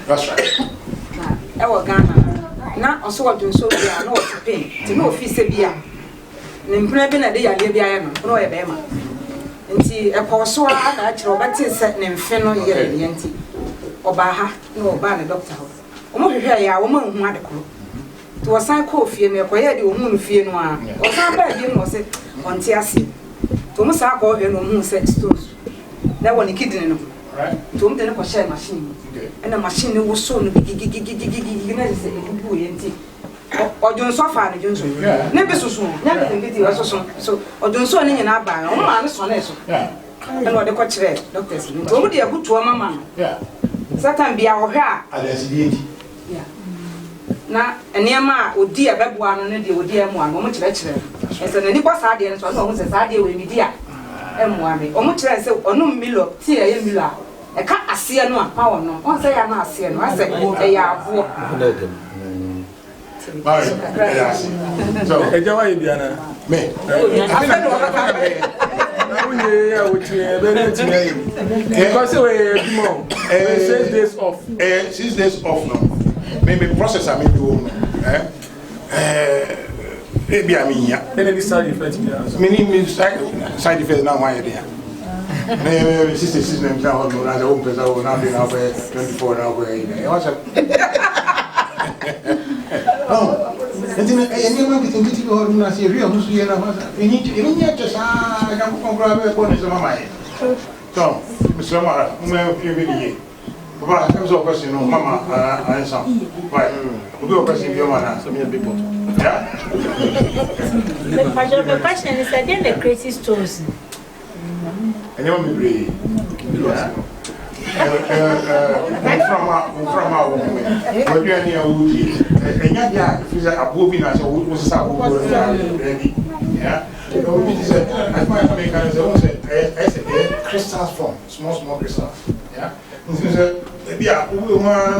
That's right. Na also what do so be no pay to no office bia nimpuna bi na de yale bia ya no no e be ma nti e ko so a na akire obati se ne mfe no yere ne nti oba ha no oba ne doctor ho omo hwehwe ya wo ma hu adekoro to wasan ko fie ne ko ye de o hu no fie no a o san ba bi no se onti ase to mo sa ko hwe no hu se stones na woni kidney no to mo de ne ko share machine and a machine was so gigi na se ebubu yenti odun so fa ne junso ne be susu na be ngiti wa so odun so ne nyina ba o ma ne so na so and o de ko kire doctors to mo de abutu o mama satan bia wo hwe a adasidienti na enema odi abebua no ne de odi emu an mo kire kire ese ne ni kwa sa de so na o se sa de we mi dia emu ame o mo kire se onum milo ti e milo a e ka ase no a ma wo no on say ya na ase no ase e ya avo so ejawa ibiana me because we mo 6 days off 6 days off no maybe processor maybe woman maybe I mean yeah any side effects meaning side effects now why there maybe sister now no na o pesa o na be now 24 now we what's up oh entina eni ma kititi ko na si rio musu yena masa eni ya sa ya ko grave ko ne sama mai so mislama me fiye Baba, I was question no mama answer. Right. We go question your man some young people. Yeah. The question is again the crazy stones. And you me pray. Yeah. From our woman. What you any wuji. Enya dia fiza abobi na so wo sa wo ready. Yeah. So we say as my American say I say crystals form, small crystals. Yeah. Bia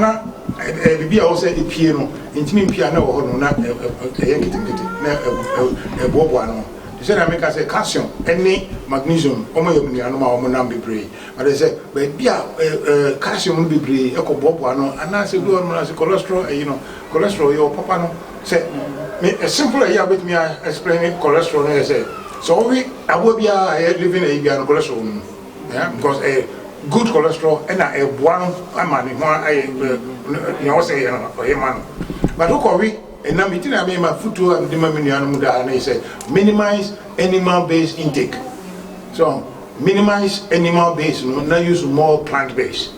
na bibia wo se epie no ntimi mpia na wo ho no na kitikiti na bobo ano they say na make say calcium any magnesium omo yam ni anoma omo na bebre but they say bia calcium no bebre e ko bobo ano ana se do no na se cholesterol cholesterol yo papa no say me simple here with me explain cholesterol no say so we abobia living e bia no cholesterol no yeah because good cholesterol and a one amani you say man but look we and now meeting I mean my food to the mammy and say minimize animal based intake so minimize animal based no use more plant based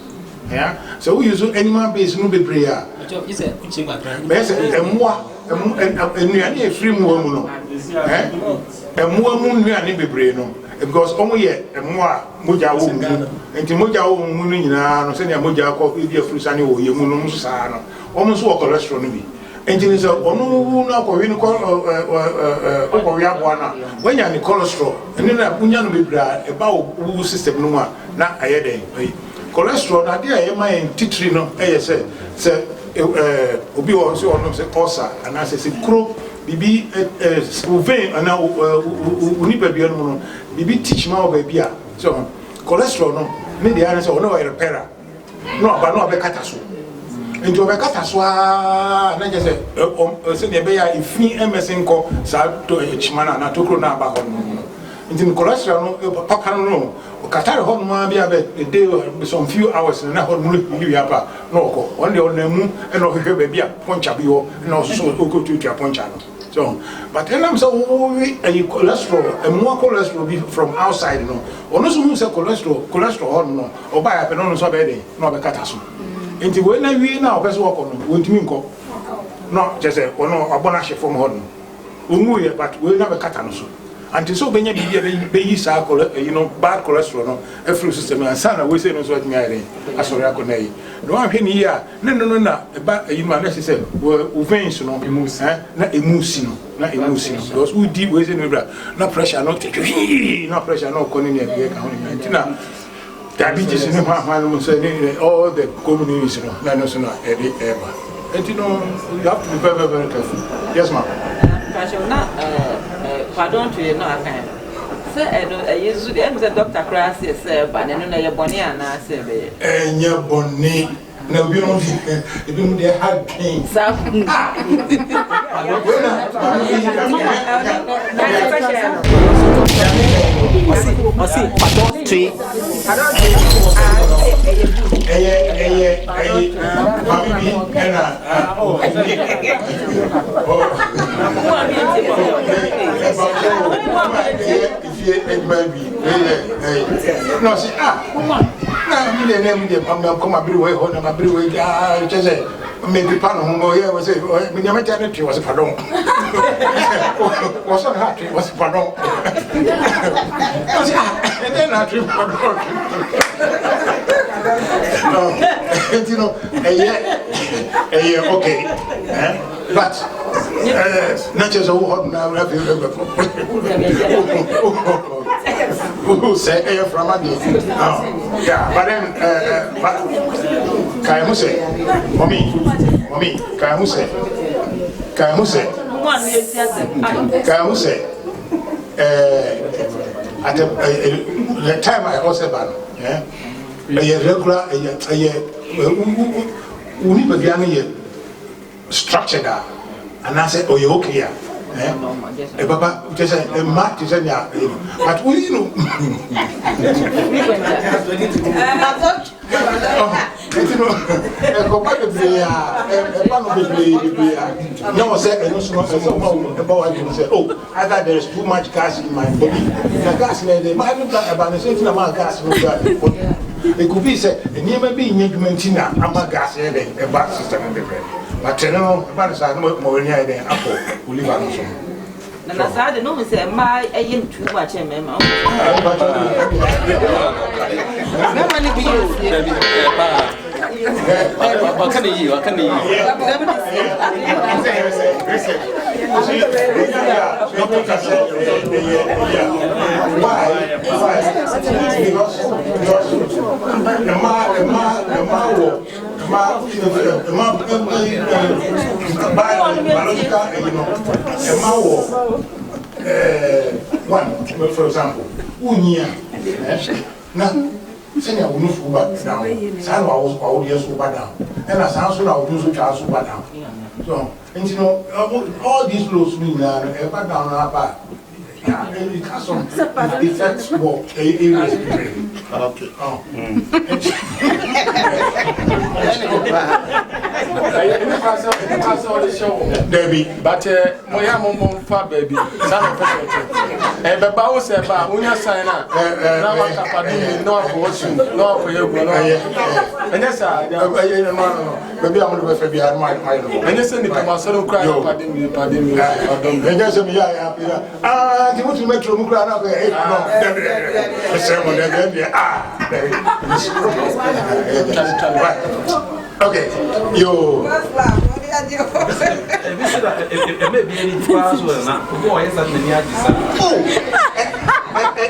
yeah so we use animal based no be prayer is a moi and free more no and more be brain no because only more moja wo mu enti moja wo mu no nyina no se ne moja akọ ebi afurusane wo ye mu no so saa no omo so cholesterol no bi enti ne se onu na akọ wi no ko wi abo na wanya ni cholesterol eni na punya no bebra e ba wo system no ma na ayeden cholesterol na dia e ma en titri no e se obi wo so ono se ulcer ana se kro bibi vein ana unipa bia no bibi teach ma o bia so cholesterol no me dey answer no we repair no ba no be kata so nti o be kata so na je se ne be ya ifi MSN ko sa to chimana na to kro na ba ho no nti cholesterol no papa no o kata ho no bia be dey some few hours na ho no li ya pa no ko on dey on na mu e no hwehwe ba bia poncha bi ho na so o ko tu poncha no so but then I'm so cholesterol and more cholesterol be from outside no ono so mu say cholesterol no o ba ya pe no so be dey no be kata so enti we na wi na o be so woko no wontimi nko no just say ono abona she from ho no omu ye but we na be kata no so until so many baby circle, bad cholesterol, no, a flu system, and son, we say no sort me. I saw Raconay. No, I'm here. No, but you managed to say, well, veins, no, emotion, not emotion, because we deep with no pressure, no pressure, no colony, diabetes in the all the communities, no, ever. And you know, you have to be very, very careful. Yes, ma'am. Pardon to you, no, I can't. Sir, I used to the doctor Crasses, but I don't know your bonnet and I say, and your bonnet. No, we don't even they had pain. Maybe Pano Homo was a maternity was a pardon. Was on heart, was a pardon. And then I dream pardon. You know, okay. But not just a hot now, who say from a yeah, but then, Kayamuse, mommy, Kayamuse, at the time I also ban, yeah, a regular, structure that, and I said, oh, you okay? Baba, just a mat is a but we know. No, oh, I thought there is too much gas in my body. The gas, they might have about the same amount of gas. It could be said, and you may be in Yegmentina, I'm a gas, a bad system in the bread. But you know, about the more than apple, who live on some. And as I don't know, say, my aim too much, and mamma. What can you? One, for example, senior will move back down. San was audience over down. And as answer, I will do so charge over down. So, and you know, all these laws mean that ever down our back. Yeah, it has some effects for areas. Okay. Oh. Debbie, but we have more far baby. And the bow said, when you sign up, no abortion, no for you. And yes, maybe I'm going to be at my mind. And yes, and if I'm so cry, pardon me. And yes, you want to make your mukra now? Okay, you.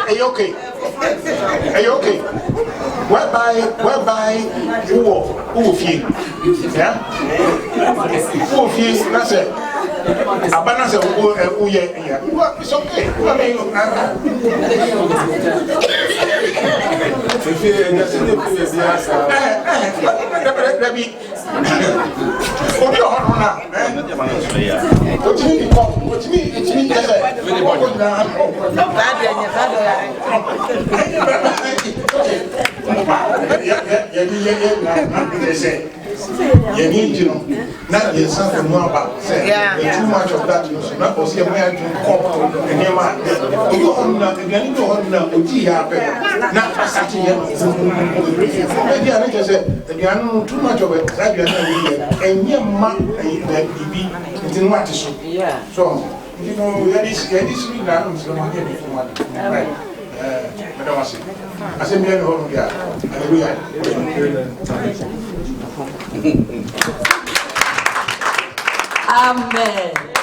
Are you okay? Are you okay? Whereby, who feel? Yeah? Who feel? That's it. Abundance of it's okay. You need to know, not your son and more about too much of that, not for see a man to come and your man. You go not too much of it, and your man, so You know, this week now, I'm going to get it from one. Right. Madam Asem. Asem, you know, hallelujah. Amen.